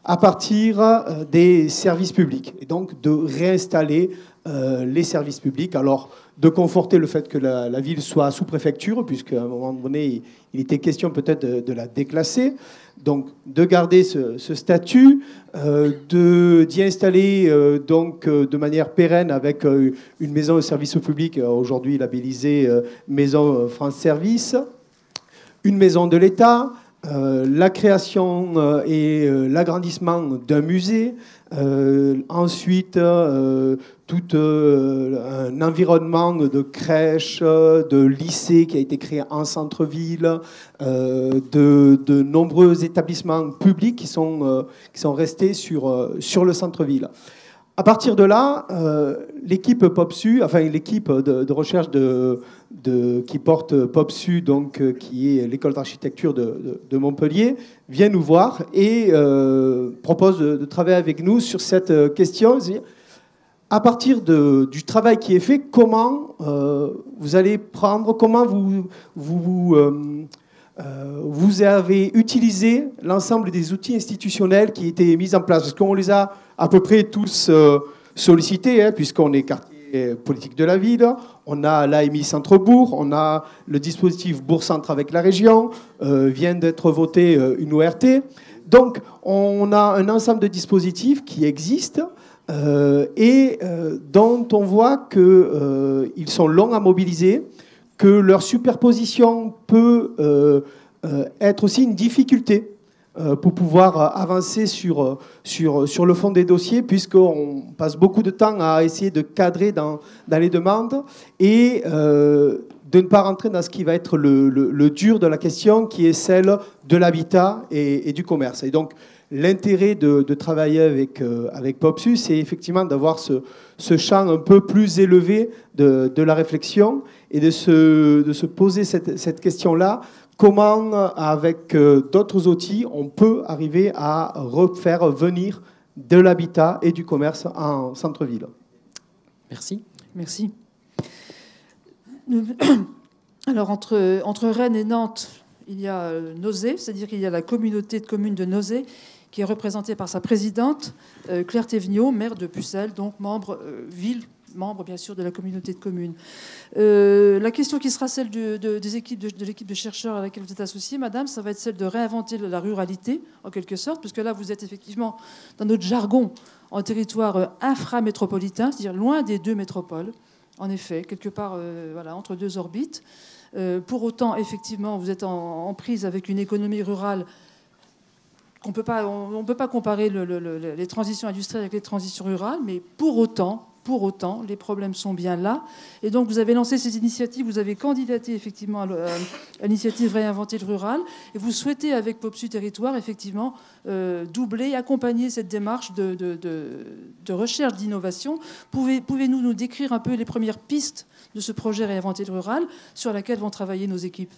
à partir des services publics, et donc de réinstaller les services publics. Alors, de conforter le fait que la ville soit sous-préfecture, puisqu'à un moment donné, il était question peut-être de la déclasser. Donc, de garder ce statut, d'y installer donc, de manière pérenne avec une maison de service au public, aujourd'hui labellisée Maison France Service, une maison de l'État, la création et l'agrandissement d'un musée, ensuite tout un environnement de crèches, de lycées qui a été créé en centre-ville, de nombreux établissements publics qui sont restés sur le centre-ville. À partir de là, l'équipe POPSU, enfin l'équipe de recherche qui porte POPSU, donc, qui est l'école d'architecture de Montpellier, vient nous voir et propose de travailler avec nous sur cette question. À partir du travail qui est fait, comment vous allez prendre, comment vous avez utilisé l'ensemble des outils institutionnels qui étaient mis en place? Parce qu'on les a à peu près tous sollicités, hein, puisqu'on est quartier politique de la ville, on a l'AMI Centre-Bourg, on a le dispositif Bourg-Centre avec la région, vient d'être voté une ORT. Donc, on a un ensemble de dispositifs qui existent et dont on voit qu'ils sont longs à mobiliser, que leur superposition peut être aussi une difficulté pour pouvoir avancer sur le fond des dossiers, puisqu'on passe beaucoup de temps à essayer de cadrer dans les demandes et de ne pas rentrer dans ce qui va être le dur de la question, qui est celle de l'habitat et du commerce. Et donc, l'intérêt de travailler avec POPSU, c'est effectivement d'avoir ce champ un peu plus élevé de la réflexion et de se poser cette question-là. Comment, avec d'autres outils, on peut arriver à refaire venir de l'habitat et du commerce en centre-ville? Merci. Merci. Alors, entre Rennes et Nantes, il y a Nozay, c'est-à-dire qu'il y a la communauté de communes de Nozay, qui est représentée par sa présidente, Claire Théveniot, maire de Pucelle, donc membre bien sûr de la communauté de communes. La question qui sera celle de l'équipe de chercheurs à laquelle vous êtes associée, madame, ça va être celle de réinventer la ruralité, en quelque sorte, puisque là, vous êtes effectivement, dans notre jargon, en territoire inframétropolitain, c'est-à-dire loin des deux métropoles, en effet, quelque part entre deux orbites. Pour autant, effectivement, vous êtes en prise avec une économie rurale. On ne peut pas comparer les transitions industrielles avec les transitions rurales, mais pour autant, les problèmes sont bien là. Et donc, vous avez lancé ces initiatives, vous avez candidaté effectivement à l'initiative Réinventer le rural, et vous souhaitez, avec POPSU Territoire, effectivement, doubler, accompagner cette démarche de recherche d'innovation. Pouvez-vous nous décrire un peu les premières pistes de ce projet Réinventer le rural sur laquelle vont travailler nos équipes?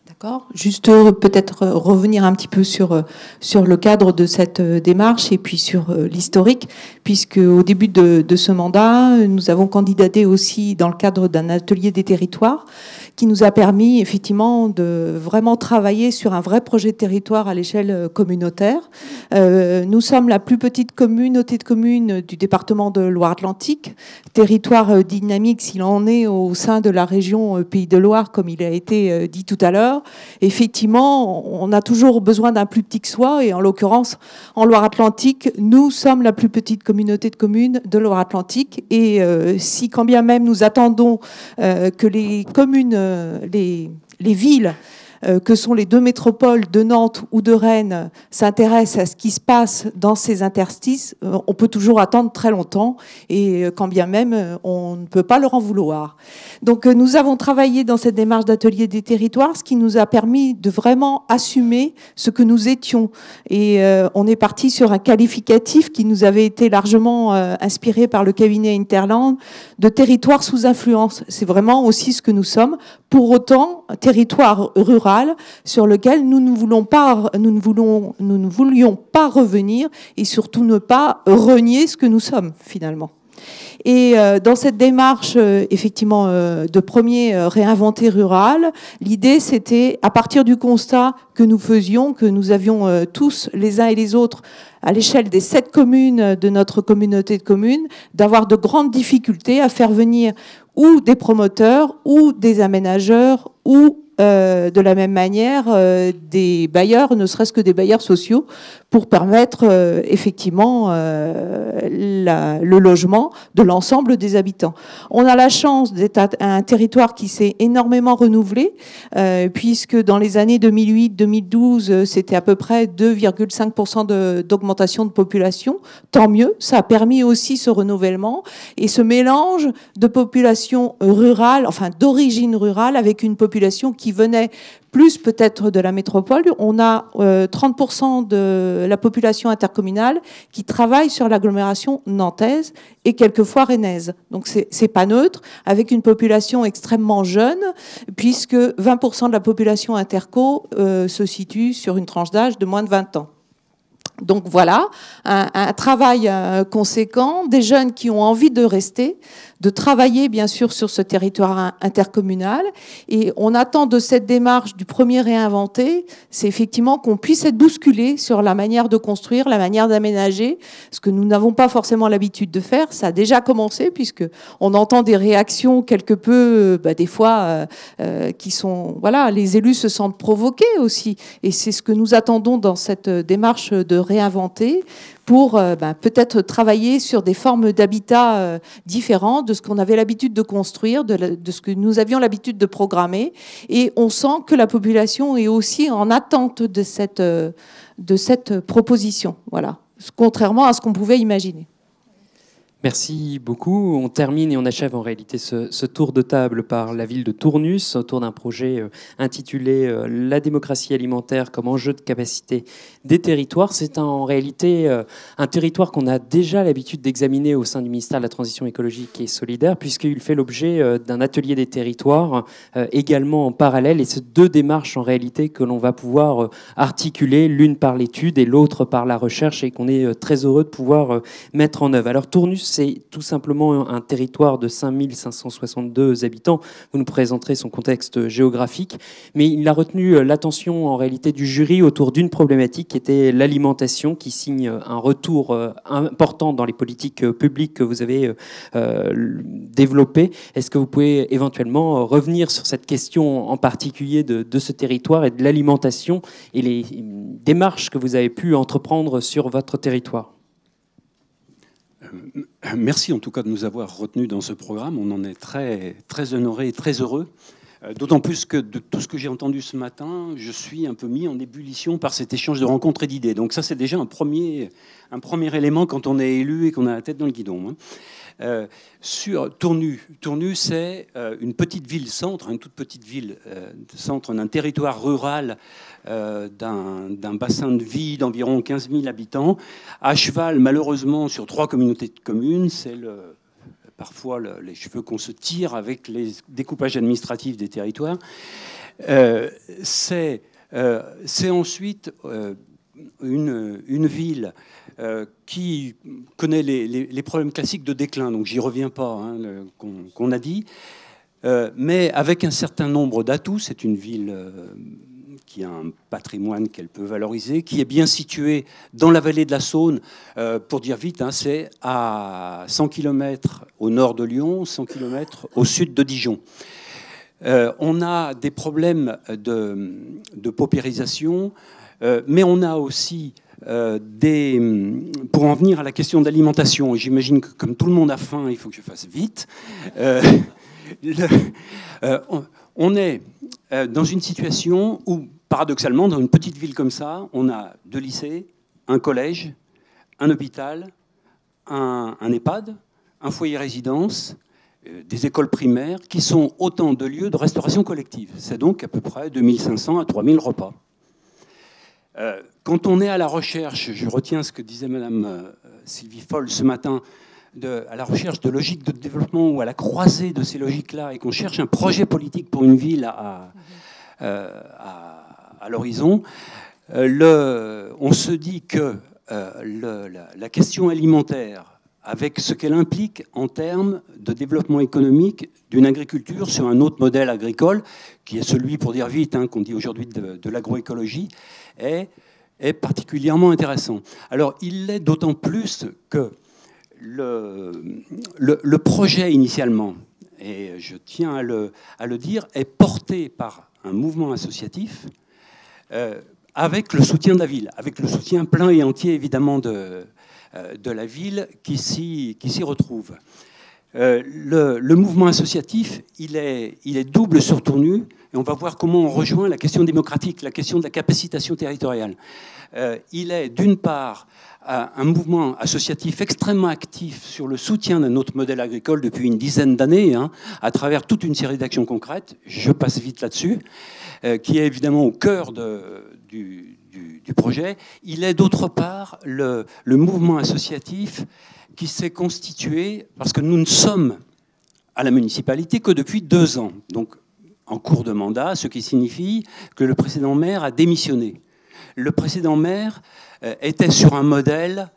D'accord. Juste peut-être revenir un petit peu sur le cadre de cette démarche et puis sur l'historique, puisque au début de ce mandat, nous avons candidaté aussi dans le cadre d'un atelier des territoires qui nous a permis effectivement de vraiment travailler sur un vrai projet de territoire à l'échelle communautaire. Nous sommes la plus petite communauté de communes du département de Loire-Atlantique, territoire dynamique s'il en est au sein de la région Pays de Loire, comme il a été dit tout à l'heure. Effectivement, on a toujours besoin d'un plus petit que soi, et en l'occurrence, en Loire-Atlantique, nous sommes la plus petite communauté de communes de Loire-Atlantique, et si quand bien même nous attendons que les communes, les villes, que sont les deux métropoles de Nantes ou de Rennes, s'intéressent à ce qui se passe dans ces interstices, on peut toujours attendre très longtemps, et quand bien même on ne peut pas leur en vouloir. Donc nous avons travaillé dans cette démarche d'atelier des territoires, ce qui nous a permis de vraiment assumer ce que nous étions. Et on est parti sur un qualificatif qui nous avait été largement inspiré par le cabinet Interland de territoire sous influence. C'est vraiment aussi ce que nous sommes. pour autant un territoire rural sur lequel nous ne voulions pas revenir et surtout ne pas renier ce que nous sommes finalement. Et dans cette démarche, effectivement, de premier réinventer rural, l'idée, c'était, à partir du constat que nous faisions, que nous avions tous, les uns et les autres, à l'échelle des 7 communes de notre communauté de communes, d'avoir de grandes difficultés à faire venir ou des promoteurs, ou des aménageurs, ou de la même manière des bailleurs, ne serait-ce que des bailleurs sociaux, pour permettre effectivement le logement de l'ensemble des habitants. On a la chance d'être un territoire qui s'est énormément renouvelé, puisque dans les années 2008-2012, c'était à peu près 2,5% d'augmentation de population. Tant mieux, ça a permis aussi ce renouvellement et ce mélange de population rurale, enfin d'origine rurale, avec une population qui venait plus peut-être de la métropole. On a 30% de la population intercommunale qui travaille sur l'agglomération nantaise et quelquefois rennaise. Donc c'est pas neutre, avec une population extrêmement jeune, puisque 20% de la population interco se situe sur une tranche d'âge de moins de 20 ans. Donc voilà, un travail conséquent, des jeunes qui ont envie de rester, de travailler bien sûr sur ce territoire intercommunal. Et on attend de cette démarche du premier réinventé, c'est effectivement qu'on puisse être bousculé sur la manière de construire, la manière d'aménager, ce que nous n'avons pas forcément l'habitude de faire. Ça a déjà commencé, puisqu'on entend des réactions quelque peu, des fois, qui sont... Voilà, les élus se sentent provoqués aussi. Et c'est ce que nous attendons dans cette démarche de réinventer, pour peut-être travailler sur des formes d'habitat différentes de ce qu'on avait l'habitude de construire, de ce que nous avions l'habitude de programmer. Et on sent que la population est aussi en attente de cette proposition, voilà, contrairement à ce qu'on pouvait imaginer. Merci beaucoup. On termine et on achève en réalité ce tour de table par la ville de Tournus, autour d'un projet intitulé « La démocratie alimentaire comme enjeu de capacité des territoires ». C'est en réalité un territoire qu'on a déjà l'habitude d'examiner au sein du ministère de la Transition écologique et solidaire, puisqu'il fait l'objet d'un atelier des territoires également en parallèle. Et c'est 2 démarches en réalité que l'on va pouvoir articuler, l'une par l'étude et l'autre par la recherche, et qu'on est très heureux de pouvoir mettre en œuvre. Alors Tournus, c'est tout simplement un territoire de 5562 habitants. Vous nous présenterez son contexte géographique, mais il a retenu l'attention en réalité du jury autour d'une problématique qui était l'alimentation, qui signe un retour important dans les politiques publiques que vous avez développées. Est-ce que vous pouvez éventuellement revenir sur cette question en particulier de ce territoire et de l'alimentation et les démarches que vous avez pu entreprendre sur votre territoire ? Merci en tout cas de nous avoir retenus dans ce programme. On en est très, très honorés et très heureux. D'autant plus que de tout ce que j'ai entendu ce matin, je suis un peu mis en ébullition par cet échange de rencontres et d'idées. Donc ça, c'est déjà un premier élément quand on est élu et qu'on a la tête dans le guidon. Sur Tournus, c'est une petite ville-centre, une toute petite ville-centre d'un territoire rural, d'un bassin de vie d'environ 15 000 habitants, à cheval malheureusement sur 3 communautés de communes. C'est parfois les cheveux qu'on se tire avec les découpages administratifs des territoires. C'est ensuite une ville qui connaît les problèmes classiques de déclin, donc j'y reviens pas, qu'on a dit, mais avec un certain nombre d'atouts. C'est une ville qui a un patrimoine qu'elle peut valoriser, qui est bien située dans la vallée de la Saône. Pour dire vite, c'est à 100 km au nord de Lyon, 100 km au sud de Dijon. On a des problèmes de paupérisation, mais on a aussi pour en venir à la question d'alimentation, et j'imagine que comme tout le monde a faim, il faut que je fasse vite. On est dans une situation où, paradoxalement, dans une petite ville comme ça, on a 2 lycées, un collège, un hôpital, un EHPAD, un foyer résidence, des écoles primaires, qui sont autant de lieux de restauration collective. C'est donc à peu près 2500 à 3000 repas. Quand on est à la recherche, je retiens ce que disait Madame Sylvie Foll ce matin, à la recherche de logiques de développement ou à la croisée de ces logiques-là et qu'on cherche un projet politique pour une ville à l'horizon, on se dit que la question alimentaire, avec ce qu'elle implique en termes de développement économique d'une agriculture sur un autre modèle agricole, qui est celui, pour dire vite, qu'on dit aujourd'hui de l'agroécologie, est particulièrement intéressant. Alors, il l'est d'autant plus que le projet initialement, et je tiens à le dire, est porté par un mouvement associatif avec le soutien de la ville, avec le soutien plein et entier évidemment de la ville qui s'y retrouve. Le mouvement associatif, il est double surtournu, et on va voir comment on rejoint la question démocratique, la question de la capacitation territoriale. Il est d'une part un mouvement associatif extrêmement actif sur le soutien d'un autre modèle agricole depuis une dizaine d'années, à travers toute une série d'actions concrètes, je passe vite là-dessus, qui est évidemment au cœur du projet. Il est d'autre part le mouvement associatif qui s'est constitué, parce que nous ne sommes à la municipalité que depuis 2 ans, donc en cours de mandat, ce qui signifie que le précédent maire a démissionné. Le précédent maire était sur un modèle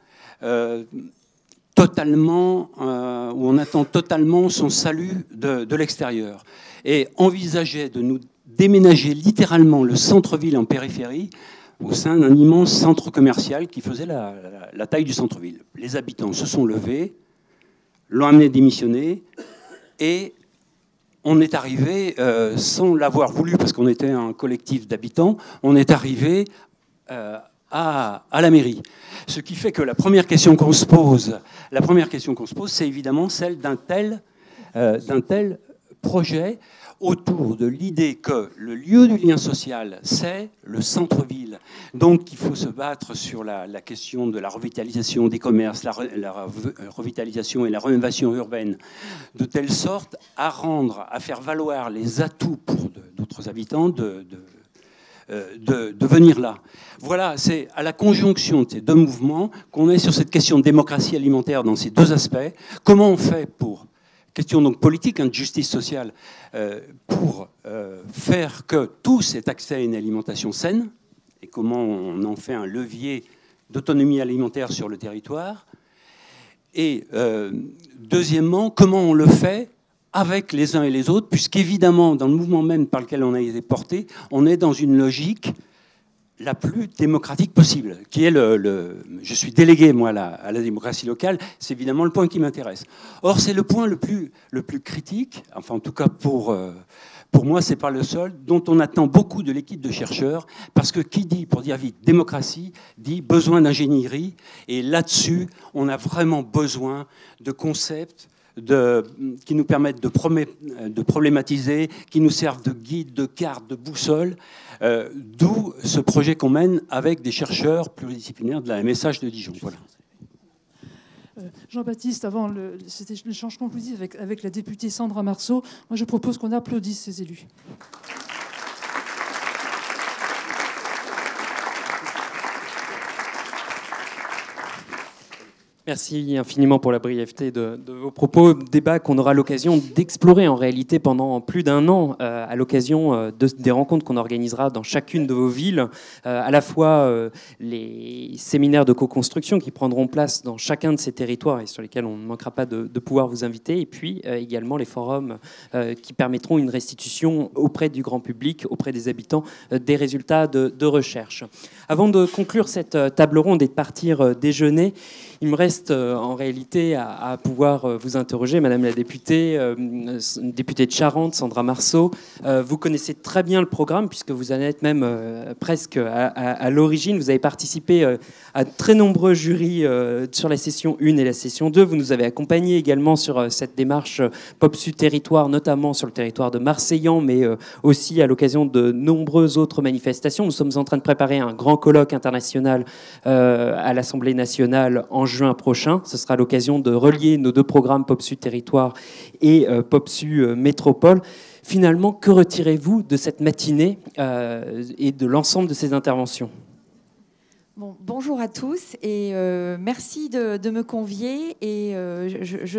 totalement, où on attend totalement son salut de l'extérieur, et envisageait de nous déménager littéralement le centre-ville en périphérie au sein d'un immense centre commercial qui faisait la taille du centre-ville. Les habitants se sont levés, l'ont amené démissionner, et on est arrivé, sans l'avoir voulu, parce qu'on était un collectif d'habitants, on est arrivé à la mairie. Ce qui fait que la première question qu'on se pose, c'est évidemment celle d'un tel projet autour de l'idée que le lieu du lien social, c'est le centre-ville. Donc il faut se battre sur la question de la revitalisation des commerces, la revitalisation et la rénovation urbaine, de telle sorte à faire valoir les atouts pour d'autres habitants de venir là. Voilà, c'est à la conjonction de ces deux mouvements qu'on est sur cette question de démocratie alimentaire dans ces deux aspects. Comment on fait pour, question donc politique, de justice sociale, pour faire que tous aient accès à une alimentation saine, et comment on en fait un levier d'autonomie alimentaire sur le territoire. Et deuxièmement, comment on le fait avec les uns et les autres, puisqu'évidemment, dans le mouvement même par lequel on a été porté, on est dans une logique la plus démocratique possible, qui est je suis délégué, moi, à la démocratie locale, c'est évidemment le point qui m'intéresse. Or, c'est le point le plus critique, enfin, en tout cas, pour moi, c'est pas le seul, dont on attend beaucoup de l'équipe de chercheurs, parce que qui dit, pour dire vite, démocratie, dit besoin d'ingénierie, et là-dessus, on a vraiment besoin de concepts qui nous permettent de problématiser, qui nous servent de guide, de carte, de boussole, d'où ce projet qu'on mène avec des chercheurs pluridisciplinaires de la MSH de Dijon. Voilà. Jean-Baptiste, avant c'était l'échange conclusif avec la députée Sandra Marceau. Moi, je propose qu'on applaudisse ces élus. Merci infiniment pour la brièveté de vos propos. Débat qu'on aura l'occasion d'explorer en réalité pendant plus d'1 an à l'occasion des rencontres qu'on organisera dans chacune de vos villes. À la fois les séminaires de co-construction qui prendront place dans chacun de ces territoires et sur lesquels on ne manquera pas de pouvoir vous inviter. Et puis également les forums qui permettront une restitution auprès du grand public, auprès des habitants, des résultats de recherche. Avant de conclure cette table ronde et de partir déjeuner, il me reste en réalité à pouvoir vous interroger, Madame la députée, députée de Charente, Sandra Marceau. Vous connaissez très bien le programme puisque vous en êtes même presque à l'origine. Vous avez participé à très nombreux jurys sur la session 1 et la session 2. Vous nous avez accompagnés également sur cette démarche PopSud Territoire, notamment sur le territoire de Marseillan, mais aussi à l'occasion de nombreuses autres manifestations. Nous sommes en train de préparer un grand colloque international à l'Assemblée nationale en juin prochain. Ce sera l'occasion de relier nos deux programmes PopSud Territoire et PopSud Métropole. Finalement, que retirez-vous de cette matinée et de l'ensemble de ces interventions ? Bon, bonjour à tous et merci de me convier. Et je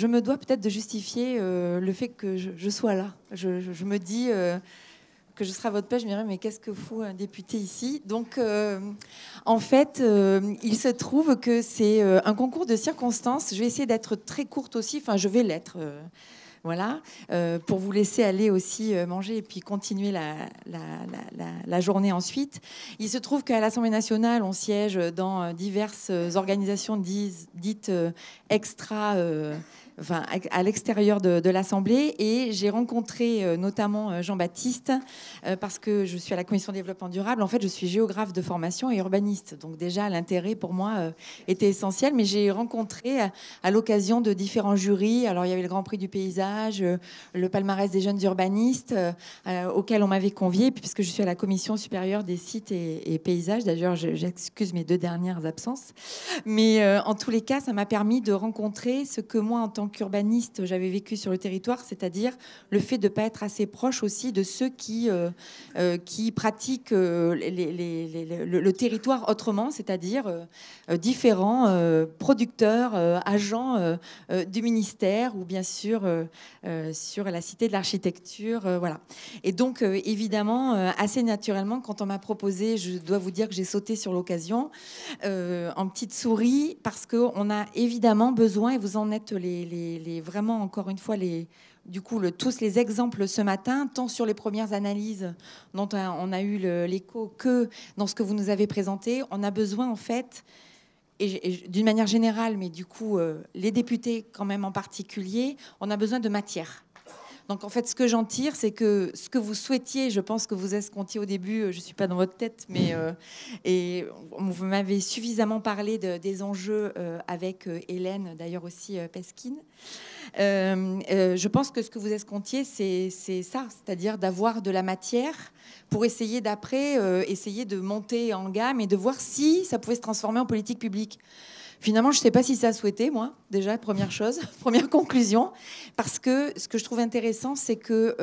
me dois peut-être de justifier le fait que je sois là. Je me dis que je serai à votre place, je me dirais mais qu'est-ce que fout un député ici? Donc en fait, il se trouve que c'est un concours de circonstances. Je vais essayer d'être très courte aussi, enfin je vais l'être. Voilà, pour vous laisser aller aussi manger et puis continuer la journée ensuite. Il se trouve qu'à l'Assemblée nationale, on siège dans diverses organisations dites extra... Enfin, à l'extérieur de l'Assemblée, et j'ai rencontré notamment Jean-Baptiste parce que je suis à la commission développement durable. En fait, je suis géographe de formation et urbaniste, donc déjà l'intérêt pour moi était essentiel. Mais j'ai rencontré à l'occasion de différents jurys. Alors il y avait le Grand Prix du paysage, le palmarès des jeunes urbanistes auquel on m'avait convié, puisque je suis à la commission supérieure des sites et paysages. D'ailleurs, j'excuse mes 2 dernières absences, mais en tous les cas, ça m'a permis de rencontrer ce que moi, en tant qu'urbaniste, j'avais vécu sur le territoire, c'est-à-dire le fait de ne pas être assez proche aussi de ceux qui pratiquent le territoire autrement, c'est-à-dire différents producteurs, agents du ministère ou bien sûr sur la Cité de l'Architecture. Voilà. Et donc, évidemment, assez naturellement, quand on m'a proposé, je dois vous dire que j'ai sauté sur l'occasion en petite souris, parce qu'on a évidemment besoin, et vous en êtes vraiment, encore une fois, tous les exemples ce matin, tant sur les premières analyses dont on a eu l'écho que dans ce que vous nous avez présenté. On a besoin, en fait, et d'une manière générale, mais du coup, les députés quand même en particulier, on a besoin de matière. Donc en fait, ce que j'en tire, c'est que ce que vous souhaitiez, je pense que vous escomptiez au début, je ne suis pas dans votre tête, mais et vous m'avez suffisamment parlé des enjeux avec Hélène, d'ailleurs aussi Pesquine. Je pense que ce que vous escomptiez, c'est ça, c'est-à-dire d'avoir de la matière pour essayer d'après, essayer de monter en gamme et de voir si ça pouvait se transformer en politique publique. Finalement, je ne sais pas si ça a souhaité, moi, déjà, première chose, première conclusion, parce que ce que je trouve intéressant, c'est que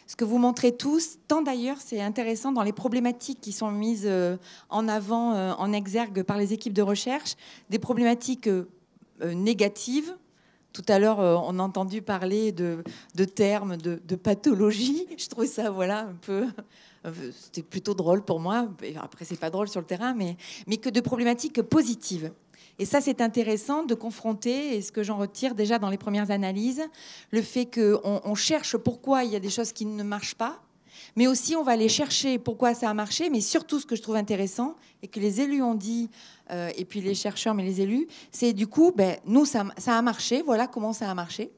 ce que vous montrez tous, tant d'ailleurs, c'est intéressant dans les problématiques qui sont mises en avant, en exergue par les équipes de recherche, des problématiques négatives. Tout à l'heure, on a entendu parler de termes de pathologie. Je trouve ça, voilà, un peu... C'était plutôt drôle pour moi. Après, c'est pas drôle sur le terrain, mais que de problématiques positives. Et ça, c'est intéressant de confronter, et ce que j'en retire déjà dans les premières analyses, le fait qu'on cherche pourquoi il y a des choses qui ne marchent pas, mais aussi on va aller chercher pourquoi ça a marché, mais surtout ce que je trouve intéressant, et que les élus ont dit, et puis les chercheurs, mais les élus, c'est du coup, nous, ça a marché, voilà comment ça a marché.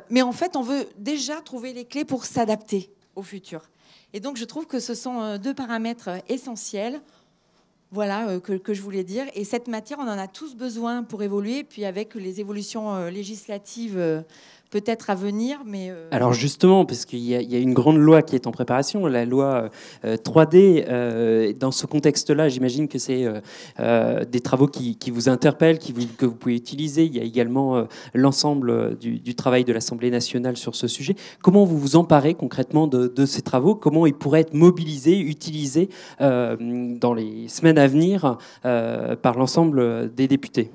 Mais en fait, on veut déjà trouver les clés pour s'adapter au futur. Et donc, je trouve que ce sont 2 paramètres essentiels. Voilà, que je voulais dire. Et cette matière, on en a tous besoin pour évoluer. Puis avec les évolutions législatives peut-être à venir. Mais Alors justement, parce qu'il y a une grande loi qui est en préparation, la loi 3D. Dans ce contexte-là, j'imagine que c'est des travaux qui vous interpellent, que vous pouvez utiliser. Il y a également l'ensemble du travail de l'Assemblée nationale sur ce sujet. Comment vous vous emparez concrètement de ces travaux? Comment ils pourraient être mobilisés, utilisés dans les semaines à venir par l'ensemble des députés?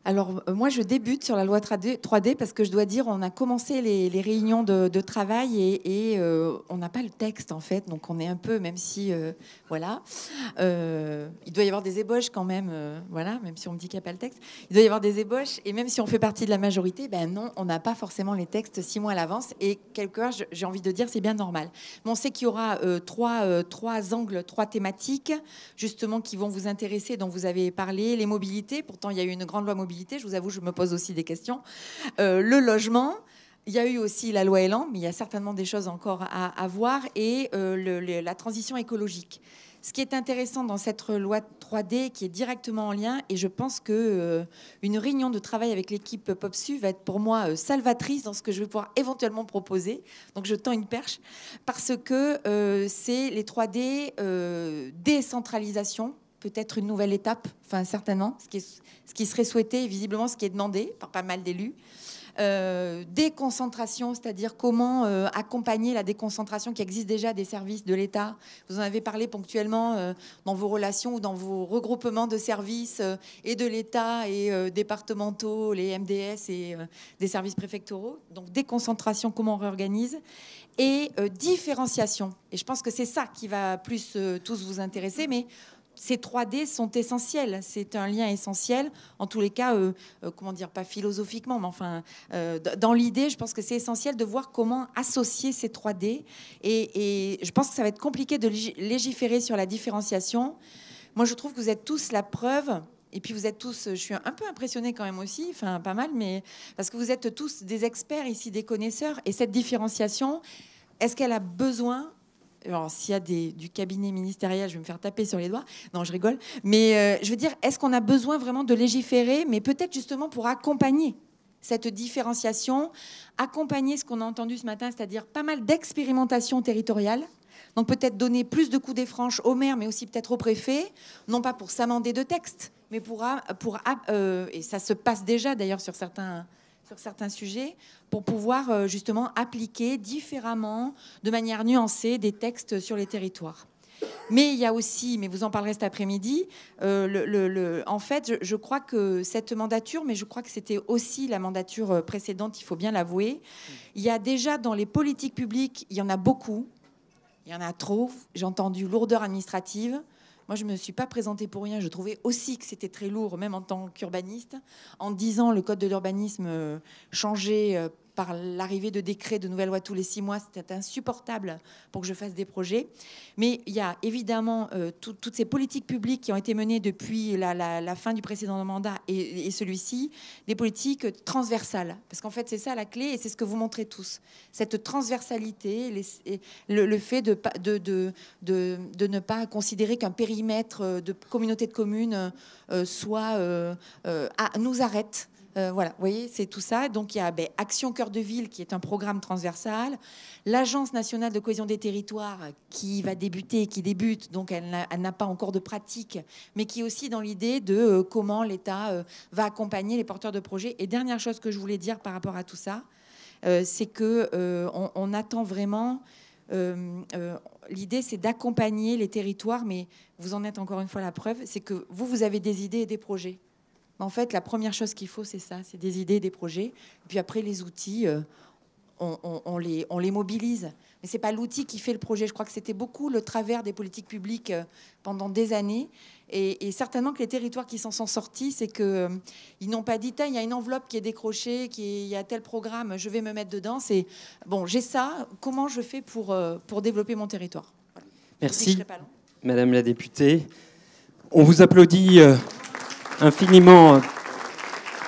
Alors, moi, je débute sur la loi 3D parce que je dois dire, on a commencé les réunions de travail et on n'a pas le texte, en fait. Donc, on est un peu, même si, voilà, il doit y avoir des ébauches quand même, voilà, même si on me dit qu'il n'y a pas le texte. Il doit y avoir des ébauches et même si on fait partie de la majorité, ben non, on n'a pas forcément les textes 6 mois à l'avance. Et quelque part, j'ai envie de dire, c'est bien normal. Mais on sait qu'il y aura 3 angles, 3 thématiques, justement, qui vont vous intéresser, dont vous avez parlé. Les mobilités, pourtant, il y a eu une grande loi mobilité. Je vous avoue, je me pose aussi des questions. Le logement, il y a eu aussi la loi Elan, mais il y a certainement des choses encore à voir, et la transition écologique. Ce qui est intéressant dans cette loi 3D, qui est directement en lien, et je pense qu'une réunion de travail avec l'équipe POPSU va être pour moi salvatrice dans ce que je vais pouvoir éventuellement proposer. Donc je tends une perche, parce que c'est les 3D décentralisation, peut-être une nouvelle étape, enfin certainement, ce qui serait souhaité et visiblement ce qui est demandé par pas mal d'élus. déconcentration, c'est-à-dire comment accompagner la déconcentration qui existe déjà des services de l'État. Vous en avez parlé ponctuellement dans vos relations ou dans vos regroupements de services et de l'État et départementaux, les MDS et des services préfectoraux. Donc déconcentration, comment on réorganise, et différenciation. Et je pense que c'est ça qui va plus tous vous intéresser, mais ces 3D sont essentiels. C'est un lien essentiel. En tous les cas, comment dire, pas philosophiquement, mais enfin, dans l'idée, je pense que c'est essentiel de voir comment associer ces 3D. Et je pense que ça va être compliqué de légiférer sur la différenciation. Moi, je trouve que vous êtes tous la preuve. Et puis vous êtes tous, je suis un peu impressionnée quand même aussi, enfin pas mal, mais parce que vous êtes tous des experts ici, des connaisseurs. Et cette différenciation, est-ce qu'elle a besoin... Alors, s'il y a du cabinet ministériel, je vais me faire taper sur les doigts. Non, je rigole. Mais je veux dire, est-ce qu'on a besoin vraiment de légiférer, mais peut-être justement pour accompagner cette différenciation, accompagner ce qu'on a entendu ce matin, c'est-à-dire pas mal d'expérimentation territoriale. Donc peut-être donner plus de coups des franches aux maires, mais aussi peut-être au préfet, non pas pour s'amender de texte, mais et ça se passe déjà d'ailleurs sur certains sujets, pour pouvoir justement appliquer différemment, de manière nuancée, des textes sur les territoires. Mais il y a aussi, mais vous en parlerez cet après-midi, en fait, je crois que cette mandature, mais je crois que c'était aussi la mandature précédente, il faut bien l'avouer, il y a déjà dans les politiques publiques, il y en a beaucoup, il y en a trop, j'ai entendu lourdeur administrative. Moi, je ne me suis pas présentée pour rien. Je trouvais aussi que c'était très lourd, même en tant qu'urbaniste. En 10 ans, le code de l'urbanisme changeait par l'arrivée de décrets, de nouvelles lois tous les 6 mois. C'était insupportable pour que je fasse des projets. Mais il y a évidemment toutes ces politiques publiques qui ont été menées depuis la fin du précédent mandat et celui-ci, des politiques transversales. Parce qu'en fait, c'est ça la clé et c'est ce que vous montrez tous. Cette transversalité, le fait de ne pas considérer qu'un périmètre de communauté de communes nous arrête. Voilà, vous voyez, c'est tout ça. Donc, il y a Action Cœur de Ville, qui est un programme transversal. L'Agence nationale de cohésion des territoires, qui va débuter, qui débute, donc elle n'a pas encore de pratique, mais qui est aussi dans l'idée de comment l'État va accompagner les porteurs de projets. Et dernière chose que je voulais dire par rapport à tout ça, c'est qu'on attend vraiment... l'idée, c'est d'accompagner les territoires, mais vous en êtes encore une fois la preuve, c'est que vous avez des idées et des projets. En fait, la première chose qu'il faut, c'est ça, c'est des idées, des projets. Et puis après, les outils, on les mobilise. Mais ce n'est pas l'outil qui fait le projet. Je crois que c'était beaucoup le travers des politiques publiques pendant des années. Et certainement que les territoires qui s'en sont sortis, c'est qu'ils n'ont pas dit, il y a une enveloppe qui est décrochée, il y a tel programme, je vais me mettre dedans. C'est, bon, j'ai ça, comment je fais pour développer mon territoire? Voilà. Merci, Madame la députée. On vous applaudit infiniment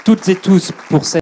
toutes et tous pour cette